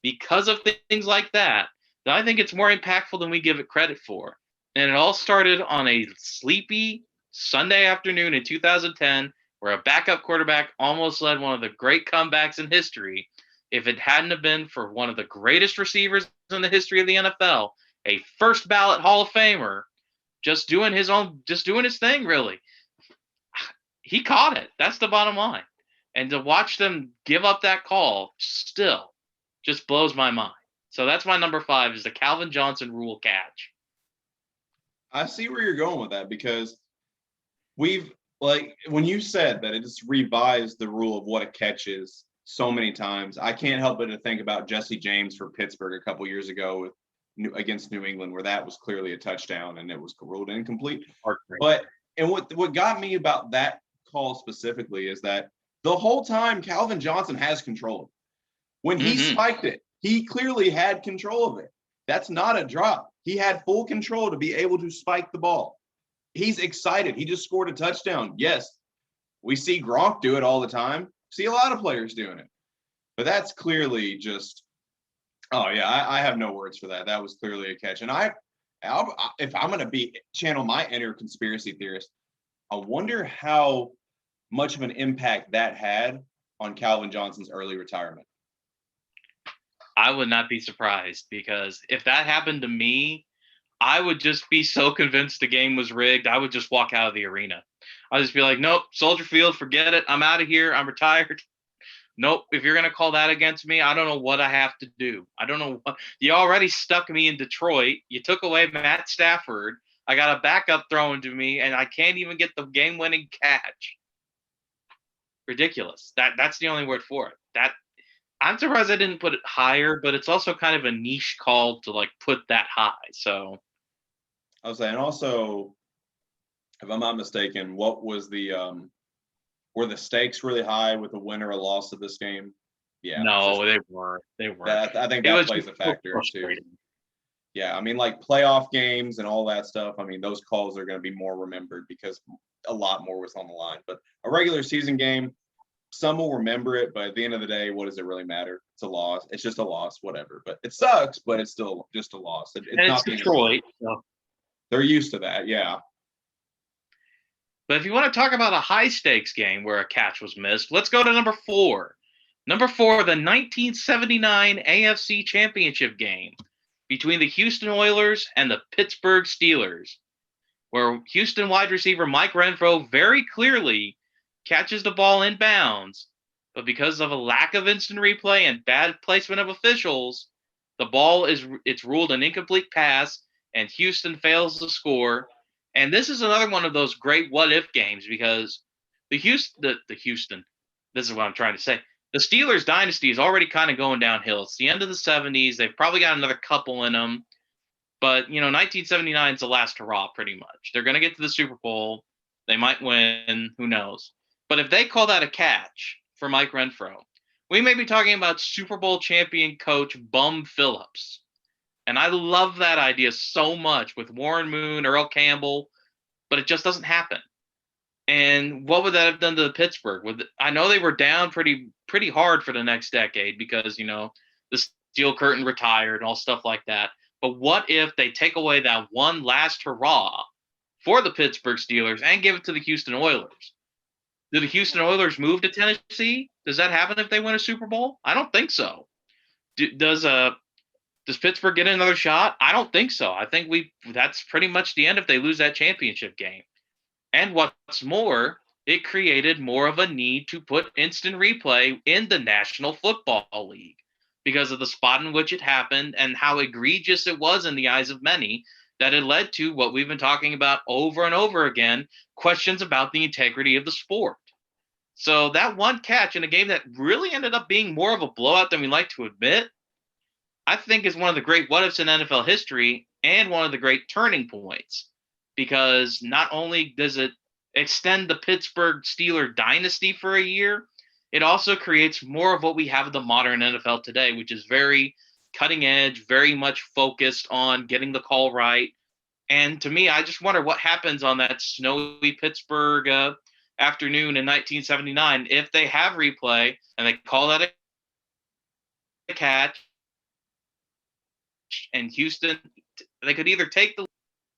B: because of things like that I think it's more impactful than we give it credit for. And it all started on a sleepy Sunday afternoon in 2010, where a backup quarterback almost led one of the great comebacks in history. If it hadn't have been for one of the greatest receivers in the history of the NFL, a first ballot Hall of Famer, just doing his thing, really. He caught it. That's the bottom line. And to watch them give up that call still just blows my mind. So that's my number 5, is the Calvin Johnson rule catch.
A: I see where you're going with that, because we've, like, when you said that it just revised the rule of what a catch is so many times, I can't help but to think about Jesse James for Pittsburgh a couple years ago with against New England, where that was clearly a touchdown and it was ruled incomplete.
B: Heartbreaking.
A: But and what got me about that call specifically is that the whole time Calvin Johnson has control of it. When he spiked it, he clearly had control of it. That's not a drop. He had full control to be able to spike the ball. He's excited. He just scored a touchdown. Yes, we see Gronk do it all the time. See a lot of players doing it. But that's clearly just, oh, yeah, I have no words for that. That was clearly a catch. And if I'm going to channel my inner conspiracy theorist, I wonder how much of an impact that had on Calvin Johnson's early retirement.
B: I would not be surprised, because if that happened to me, I would just be so convinced the game was rigged, I would just walk out of the arena. I'd just be like, nope, Soldier Field, forget it. I'm out of here. I'm retired. Nope. If you're going to call that against me, I don't know what I have to do. I don't know what. You already stuck me in Detroit. You took away Matt Stafford. I got a backup thrown to me, and I can't even get the game-winning catch. Ridiculous. That's the only word for it. I'm surprised I didn't put it higher, but it's also kind of a niche call to like put that high. So
A: I was saying also, if I'm not mistaken, what was were the stakes really high with a win or a loss of this game? Yeah.
B: No, they weren't. They weren't.
A: I think that plays a factor too. Yeah, I mean, like playoff games and all that stuff. I mean, those calls are going to be more remembered because a lot more was on the line. But a regular season game, some will remember it, but at the end of the day, what does it really matter? It's a loss. It's just a loss, whatever. But it sucks, but it's still just a loss. It's not
B: Detroit. So.
A: They're used to that, yeah.
B: But if you want to talk about a high-stakes game where a catch was missed, let's go to number 4. Number 4, the 1979 AFC Championship game between the Houston Oilers and the Pittsburgh Steelers, where Houston wide receiver Mike Renfro very clearly catches the ball in bounds, but because of a lack of instant replay and bad placement of officials, the ball it's ruled an incomplete pass, and Houston fails to score. And this is another one of those great what-if games, because the Houston, this is what I'm trying to say. The Steelers dynasty is already kind of going downhill. It's the end of the 70s. They've probably got another couple in them. But, 1979 is the last hurrah, pretty much. They're going to get to the Super Bowl. They might win. Who knows? But if they call that a catch for Mike Renfro, we may be talking about Super Bowl champion coach Bum Phillips. And I love that idea so much with Warren Moon, Earl Campbell, but it just doesn't happen. And what would that have done to Pittsburgh? I know they were down pretty hard for the next decade because, the Steel Curtain retired and all stuff like that. But what if they take away that one last hurrah for the Pittsburgh Steelers and give it to the Houston Oilers? Do the Houston Oilers move to Tennessee? Does that happen if they win a Super Bowl? I don't think so. Does Pittsburgh get another shot? I don't think so. I think that's pretty much the end if they lose that championship game. And what's more, it created more of a need to put instant replay in the National Football League because of the spot in which it happened and how egregious it was in the eyes of many, that it led to what we've been talking about over and over again, questions about the integrity of the sport. So that one catch in a game that really ended up being more of a blowout than we like to admit, I think is one of the great what-ifs in NFL history and one of the great turning points, because not only does it extend the Pittsburgh Steelers dynasty for a year, it also creates more of what we have in the modern NFL today, which is very cutting edge, very much focused on getting the call right. And to me, I just wonder what happens on that snowy Pittsburgh afternoon in 1979 if they have replay and they call that a catch. And Houston, they could either take the.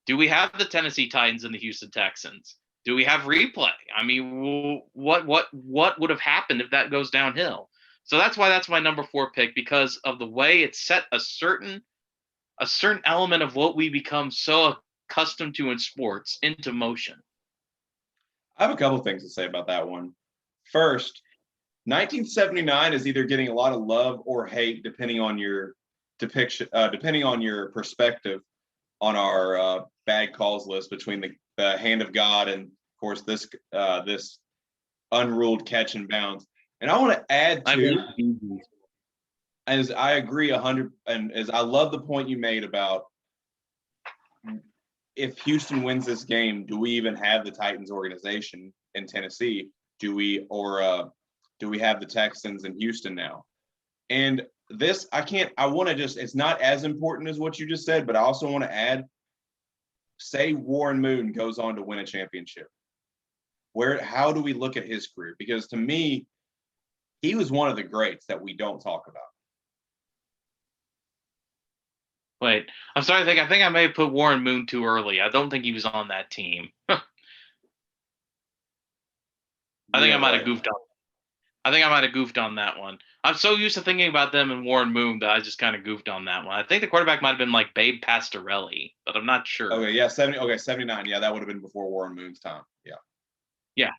B: Do we have the Tennessee Titans and the Houston Texans? Do we have replay? I mean, what would have happened if that goes downhill? So that's why that's my number 4 pick, because of the way it set a certain element of what we become so accustomed to in sports into motion.
A: I have a couple of things to say about that one. First, 1979 is either getting a lot of love or hate depending on your depiction, depending on your perspective on our bad calls list between the hand of God and, of course, this unruled catch and bounce. And I want to add to as I agree 100, and as I love the point you made about if Houston wins this game, do we even have the Titans organization in Tennessee? Do we have the Texans in Houston now? And this, I want to just, it's not as important as what you just said, but I also want to add, say Warren Moon goes on to win a championship. How do we look at his career? Because to me, he was one of the greats that we don't talk about.
B: Wait, I'm sorry. I think I may have put Warren Moon too early. I don't think he was on that team. I think I might have goofed on. I think I might have goofed on that one. I'm so used to thinking about them and Warren Moon that I just kind of goofed on that one. I think the quarterback might have been like Babe Pastorelli, but I'm not sure.
A: Okay, yeah, 79. Yeah, that would have been before Warren Moon's time. Yeah.
B: Yeah.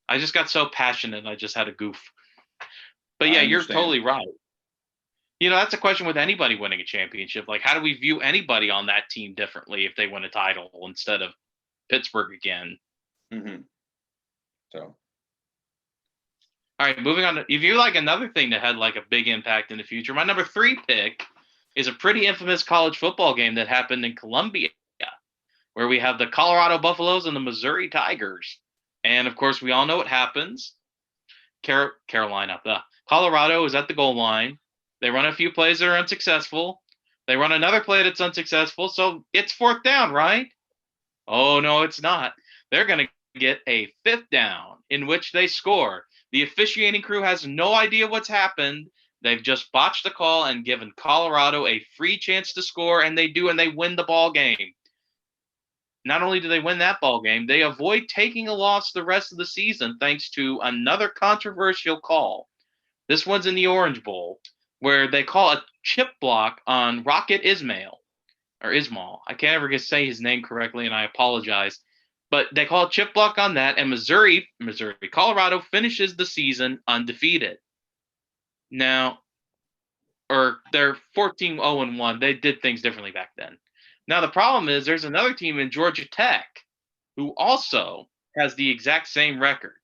B: I just got so passionate, I just had a goof. But yeah, you're totally right. That's a question with anybody winning a championship. Like, how do we view anybody on that team differently if they win a title instead of Pittsburgh again?
A: Mm-hmm. So.
B: All right, moving on. If you like another thing that had like a big impact in the future, my number 3 pick is a pretty infamous college football game that happened in Columbia, where we have the Colorado Buffaloes and the Missouri Tigers. And of course, we all know what happens. Colorado is at the goal line. They run a few plays that are unsuccessful. They run another play that's unsuccessful. So it's 4th down, right? Oh, no, it's not. They're going to get a 5th down in which they score. The officiating crew has no idea what's happened. They've just botched the call and given Colorado a free chance to score, and they do, and they win the ball game. Not only do they win that ball game, they avoid taking a loss the rest of the season thanks to another controversial call. This one's in the Orange Bowl, where they call a chip block on Rocket Ismail. I can't ever say his name correctly, and I apologize. But they call a chip block on that, and Colorado finishes the season undefeated. Now, they're 14-0-1. They did things differently back then. Now, the problem is there's another team in Georgia Tech who also has the exact same record.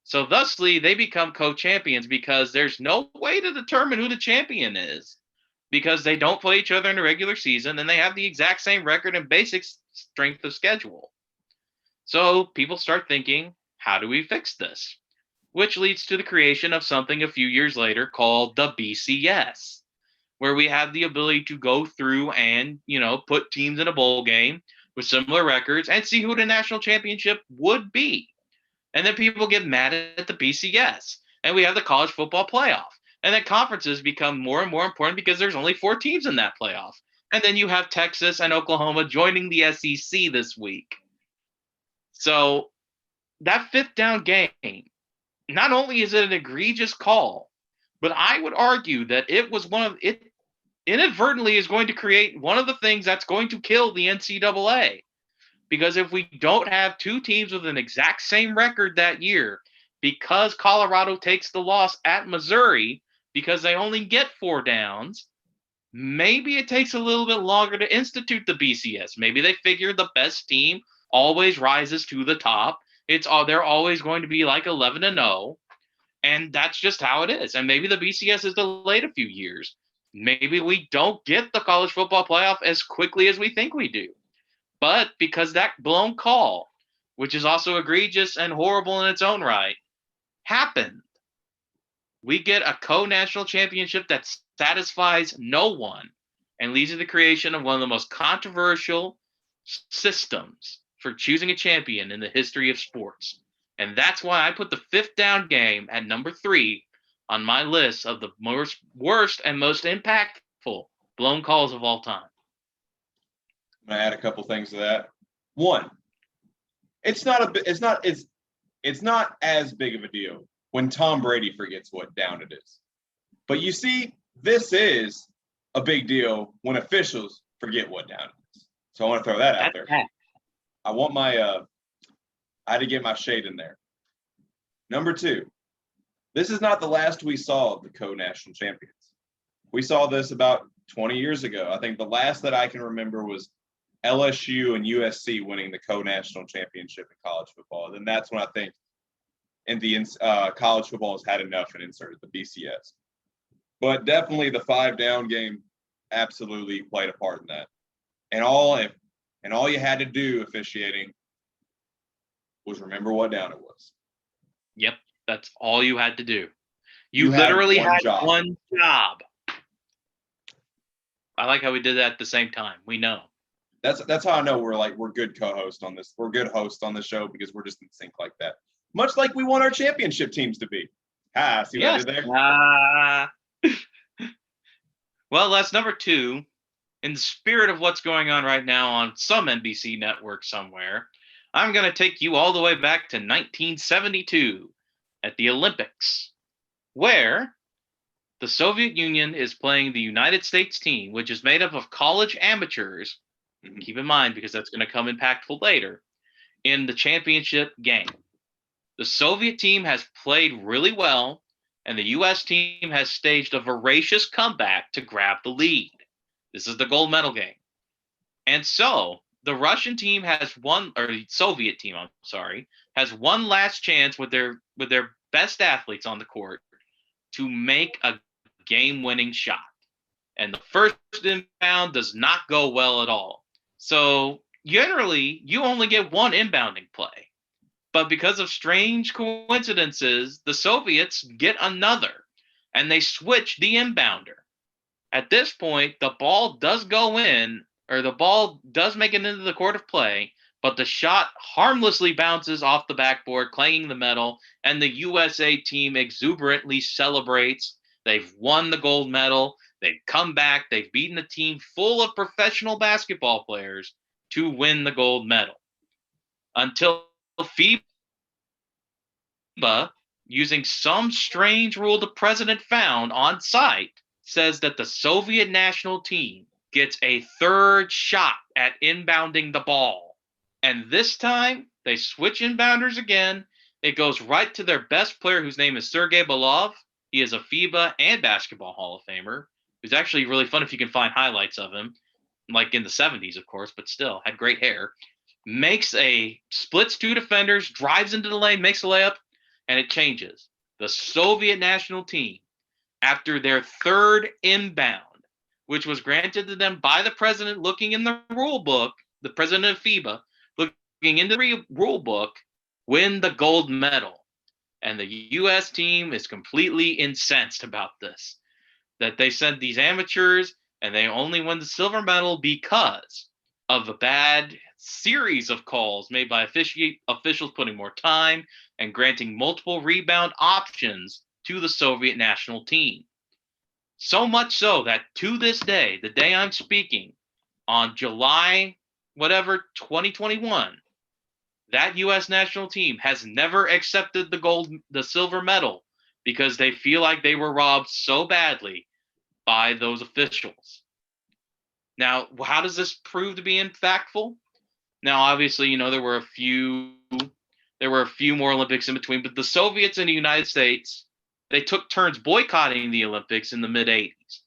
B: So thusly, they become co-champions because there's no way to determine who the champion is because they don't play each other in the regular season and they have the exact same record and basic strength of schedule. So people start thinking, how do we fix this? Which leads to the creation of something a few years later called the BCS, where we have the ability to go through and, put teams in a bowl game with similar records and see who the national championship would be. And then people get mad at the BCS. And we have the college football playoff. And then conferences become more and more important because there's only 4 teams in that playoff. And then you have Texas and Oklahoma joining the SEC this week. So that 5th down game, not only is it an egregious call, but I would argue that it was inadvertently is going to create one of the things that's going to kill the NCAA. Because if we don't have 2 teams with an exact same record that year, because Colorado takes the loss at Missouri, because they only get 4 downs, maybe it takes a little bit longer to institute the BCS. Maybe they figure the best team always rises to the top. They're always going to be like 11-0, and that's just how it is. And maybe the BCS is delayed a few years. Maybe we don't get the college football playoff as quickly as we think we do. But because that blown call, which is also egregious and horrible in its own right, happened, we get a co-national championship that satisfies no one and leads to the creation of one of the most controversial systems for choosing a champion in the history of sports. And that's why I put the 5th down game at number 3 on my list of the worst and most impactful blown calls of all time.
A: I'm gonna add a couple things to that. One, it's not as big of a deal when Tom Brady forgets what down it is. But you see, this is a big deal when officials forget what down it is. So I want to throw that out there. I had to get my shade in there. Number 2, this is not the last we saw of the co-national champions. We saw this about 20 years ago. I think the last that I can remember was LSU and USC winning the co-national championship in college football. And that's when I think college football has had enough and inserted the BCS. But definitely the 5-down game absolutely played a part in that. And all you had to do officiating was remember what down it was.
B: Yep, that's all you had to do. You
A: You had
B: literally
A: one
B: had
A: job.
B: one job. I like how we did that at the same time. We know.
A: That's how I know we're good co-hosts on this. We're good hosts on the show because we're just in sync like that. Much like we want our championship teams to be. See what I did there?
B: Well, that's number 2. In the spirit of what's going on right now on some NBC network somewhere, I'm going to take you all the way back to 1972 at the Olympics, where the Soviet Union is playing the United States team, which is made up of college amateurs. Keep in mind, because that's going to come impactful later, in the championship game. The Soviet team has played really well, and the U.S. team has staged a voracious comeback to grab the lead. This is the gold medal game. And so the Russian team has one, or the Soviet team, I'm sorry, has one last chance with their best athletes on the court to make a game-winning shot. And the first inbound does not go well at all. So generally, you only get one inbounding play. But because of strange coincidences, the Soviets get another, and they switch the inbounder. At this point, the ball does go in, or the ball does make it into the court of play, but the shot harmlessly bounces off the backboard, clanging the metal, and the USA team exuberantly celebrates. They've won the gold medal. They've come back. They've beaten a team full of professional basketball players to win the gold medal. Until FIBA, using some strange rule the president found on site, says that the Soviet national team gets a third shot at inbounding the ball. And this time, they switch inbounders again. It goes right to their best player, whose name is Sergei Belov. He is a FIBA and Basketball Hall of Famer. It's actually really fun if you can find highlights of him, like in the 70s, of course, but still had great hair. Splits 2 defenders, drives into the lane, makes a layup, and it changes. The Soviet national team, after their third inbound, which was granted to them by the president looking in the rule book, the president of FIBA, looking into the rule book, win the gold medal. And the U.S. team is completely incensed about this, that they sent these amateurs and they only won the silver medal because of a bad series of calls made by officials putting more time and granting multiple rebound options to the Soviet national team. So much so that to this day, the day I'm speaking, on July 2021, that U.S. national team has never accepted the silver medal because they feel like they were robbed so badly by those officials. Now, how does this prove to be impactful? Now, obviously, there were a few more Olympics in between, but the Soviets and the United States, they took turns boycotting the Olympics in the mid-'80s.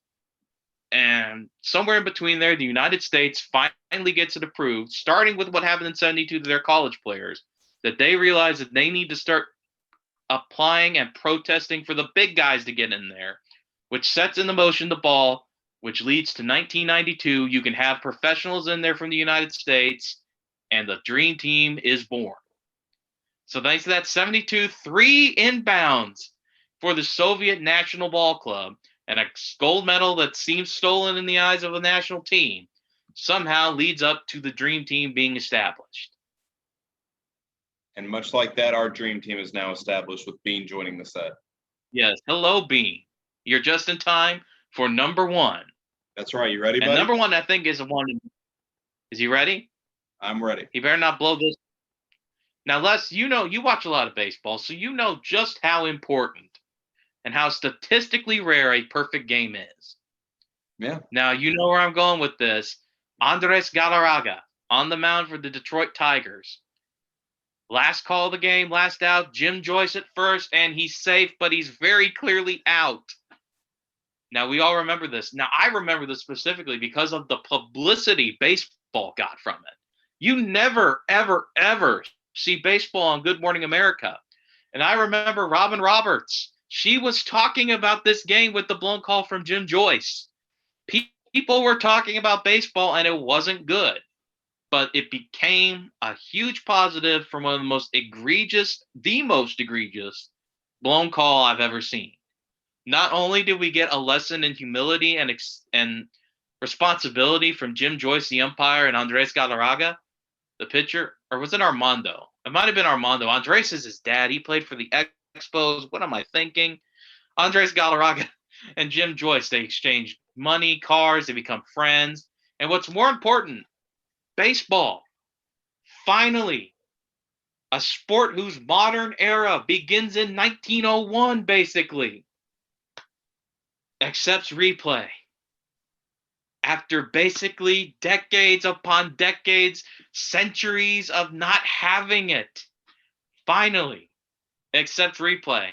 B: And somewhere in between there, the United States finally gets it approved, starting with what happened in 72 to their college players, that they realize that they need to start applying and protesting for the big guys to get in there, which sets into motion the ball, which leads to 1992. You can have professionals in there from the United States, and the dream team is born. So thanks to that 72, 3 inbounds for the Soviet National Ball Club, and a gold medal that seems stolen in the eyes of the national team, somehow leads up to the dream team being established.
A: And much like that, our dream team is now established with Bean joining the set.
B: Yes. Hello, Bean. You're just in time for number 1.
A: That's right. You ready, buddy?
B: And number 1, I think, is the one. Is he ready?
A: I'm ready.
B: He better not blow this. Now, Les, you watch a lot of baseball, so you know just how important and how statistically rare a perfect game is.
A: Yeah.
B: Now, you know where I'm going with this. Andres Galarraga on the mound for the Detroit Tigers. Last call of the game, last out, Jim Joyce at first, and he's safe, but he's very clearly out. Now, we all remember this. Now, I remember this specifically because of the publicity baseball got from it. You never, ever, ever see baseball on Good Morning America. And I remember Robin Roberts She was talking about this game with the blown call from Jim Joyce. People were talking about baseball, and it wasn't good. But it became a huge positive from one of the most egregious blown call I've ever seen. Not only did we get a lesson in humility and responsibility from Jim Joyce, the umpire, and Andres Galarraga, the pitcher, or was it Armando? It might have been Armando. Andres is his dad. He played for the Expos. What am I thinking? Andres Galarraga and Jim Joyce, they exchanged money, cars, they become friends. And what's more important, baseball. Finally, a sport whose modern era begins in 1901, basically, accepts replay. After basically decades upon decades, centuries of not having it, finally accepts replay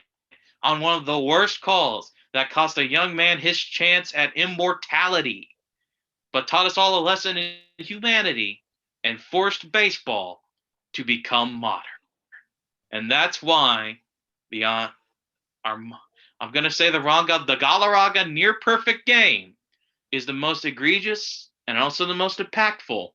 B: on one of the worst calls that cost a young man his chance at immortality, but taught us all a lesson in humanity and forced baseball to become modern. And that's why beyond I'm going to say the Galarraga near perfect game is the most egregious and also the most impactful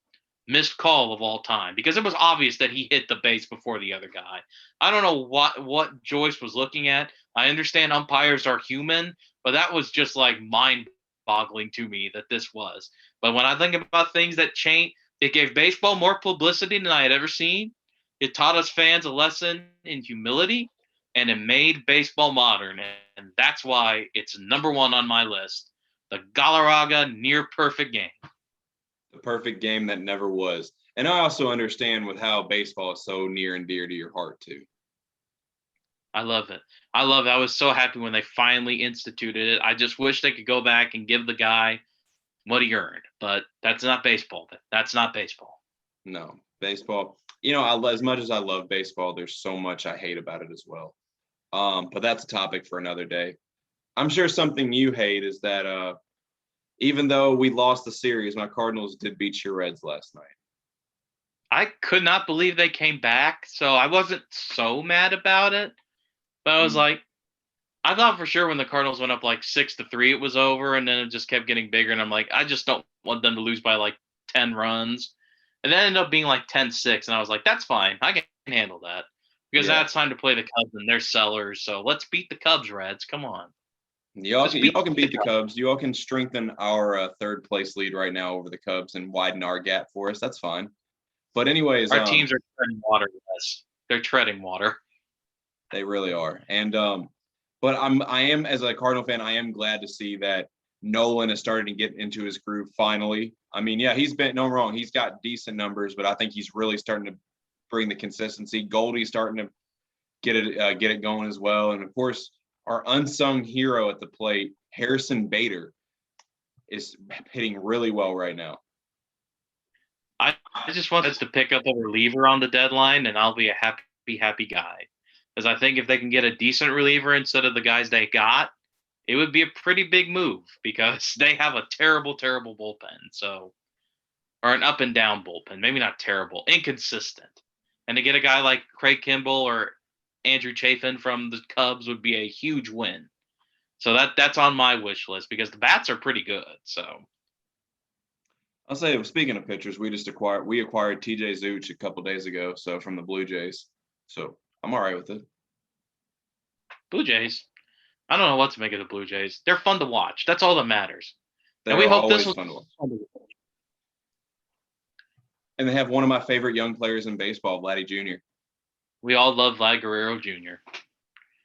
B: missed call of all time, because it was obvious that he hit the base before the other guy. I don't know what Joyce was looking at. I understand umpires are human, but that was just like mind-boggling to me that this was. But when I think about things that change, it gave baseball more publicity than I had ever seen. It taught us fans a lesson in humility, and it made baseball modern. And that's why it's number one on my list. The Galarraga near perfect game.
A: The perfect game that never was. And I also understand with how baseball is so near and dear to your heart too.
B: I love it. I was so happy when they finally instituted it. I just wish they could go back and give the guy what he earned. But that's not baseball. That's not baseball.
A: No, baseball. As much as I love baseball, there's so much I hate about it as well. But that's a topic for another day. I'm sure something you hate is that even though we lost the series, my Cardinals did beat your Reds last night.
B: I could not believe they came back, so I wasn't so mad about it. But I was like, I thought for sure when the Cardinals went up like 6-3, it was over, and then it just kept getting bigger. And I'm like, I just don't want them to lose by like 10 runs. And then it ended up being like 10-6, and I was like, that's fine. I can handle that. Because now it's time to play the Cubs, and they're sellers. So let's beat the Cubs, Reds. Come on.
A: Y'all can beat the Cubs. You all can strengthen our third place lead right now over the Cubs and widen our gap for us. That's fine. But anyways,
B: our teams are treading water. Yes, they're treading water.
A: They really are. And but I am as a Cardinal fan, I am glad to see that Nolan is starting to get into his groove finally. I mean, yeah, he's been no wrong. He's got decent numbers, but I think he's really starting to bring the consistency. Goldie's starting to get it going as well. And of course, our unsung hero at the plate, Harrison Bader, is hitting really well right now.
B: I just want us to pick up a reliever on the deadline, and I'll be a happy guy. Because I think if they can get a decent reliever instead of the guys they got, it would be a pretty big move because they have a terrible bullpen. So, or an up and down bullpen, maybe not terrible, inconsistent. And to get a guy like Craig Kimbrell or Andrew Chafin from the Cubs would be a huge win. So that's on my wish list because the bats are pretty good. So
A: I'll say, speaking of pitchers, we acquired TJ Zeuch a couple days ago, so from the Blue Jays. So I'm all right with it.
B: Blue Jays, I don't know what to make of the Blue Jays. They're fun to watch. That's all that matters.
A: And we hope this was fun to watch. And they have one of my favorite young players in baseball, Vladdy Jr.
B: We all love Vlad Guerrero Jr.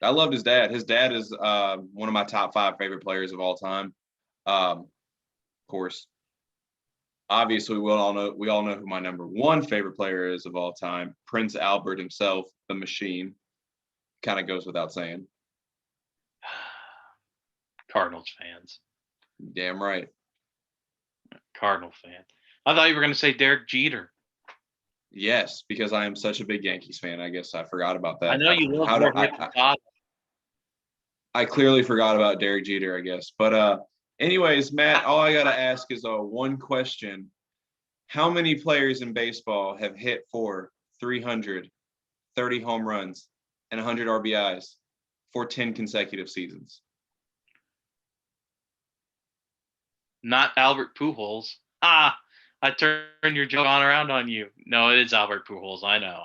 A: I loved his dad. His dad is one of my top 5 favorite players of all time. Of course, obviously, we all know who my number 1 favorite player is of all time, Prince Albert himself, the Machine. Kind of goes without saying.
B: Cardinals fans.
A: Damn right.
B: Cardinal fan. I thought you were going to say Derek Jeter.
A: Yes, because I am such a big Yankees fan. I guess I forgot about that.
B: I know you love
A: I clearly forgot about Derek Jeter, I guess. But anyways, Matt, all I got to ask is one question. How many players in baseball have hit for 300, 30 home runs, and 100 RBIs for 10 consecutive seasons?
B: Not Albert Pujols. Ah, I turned your joke on around on you. No, it is Albert Pujols. I know.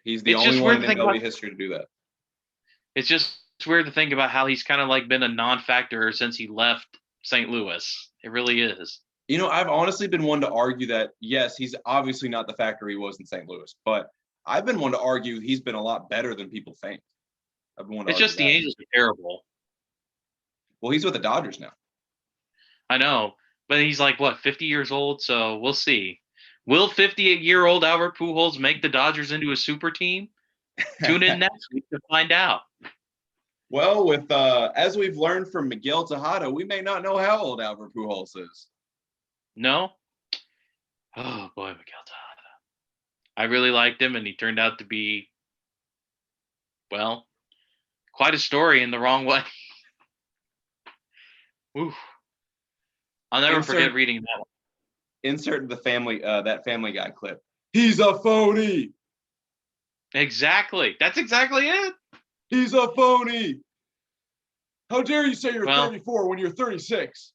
A: He's the
B: It's
A: only
B: just
A: one
B: weird
A: in
B: to think
A: MLB
B: about.
A: history to do that.
B: It's just weird to think about how he's kind of like been a non-factor since he left St. Louis. It really is.
A: You know, I've honestly been one to argue that, yes, he's obviously not the factor he was in St. Louis, but I've been one to argue he's been a lot better than people think. I've been one to
B: It's
A: argue
B: just the
A: that.
B: Angels are terrible.
A: Well, he's with the Dodgers now.
B: I know, but he's like, what, 50 years old? So we'll see. Will 58-year-old Albert Pujols make the Dodgers into a super team? Tune in next week to find out.
A: Well, with as we've learned from Miguel Tejada, we may not know how old Albert Pujols is.
B: No? Oh, boy, Miguel Tejada. I really liked him, and he turned out to be, well, quite a story in the wrong way. Oof. I'll never forget reading that one.
A: Insert the that Family Guy clip. He's a phony.
B: Exactly. That's exactly it.
A: He's a phony. How dare you say you're 34 when you're 36?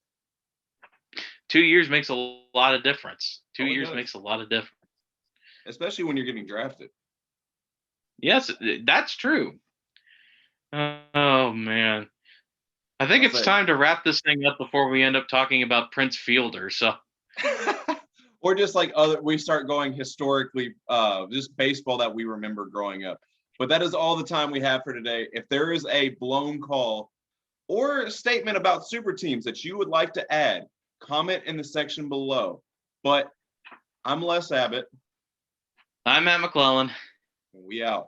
B: 2 years makes a lot of difference. 2
A: Oh,
B: years makes a lot of difference.
A: Especially when you're getting drafted.
B: Yes, that's true. Oh, man. I think it's time to wrap this thing up before we end up talking about Prince Fielder. So,
A: or just like we start going historically, just baseball that we remember growing up. But that is all the time we have for today. If there is a blown call or a statement about super teams that you would like to add, comment in the section below. But I'm Les Abbott.
B: I'm Matt McClellan.
A: We out.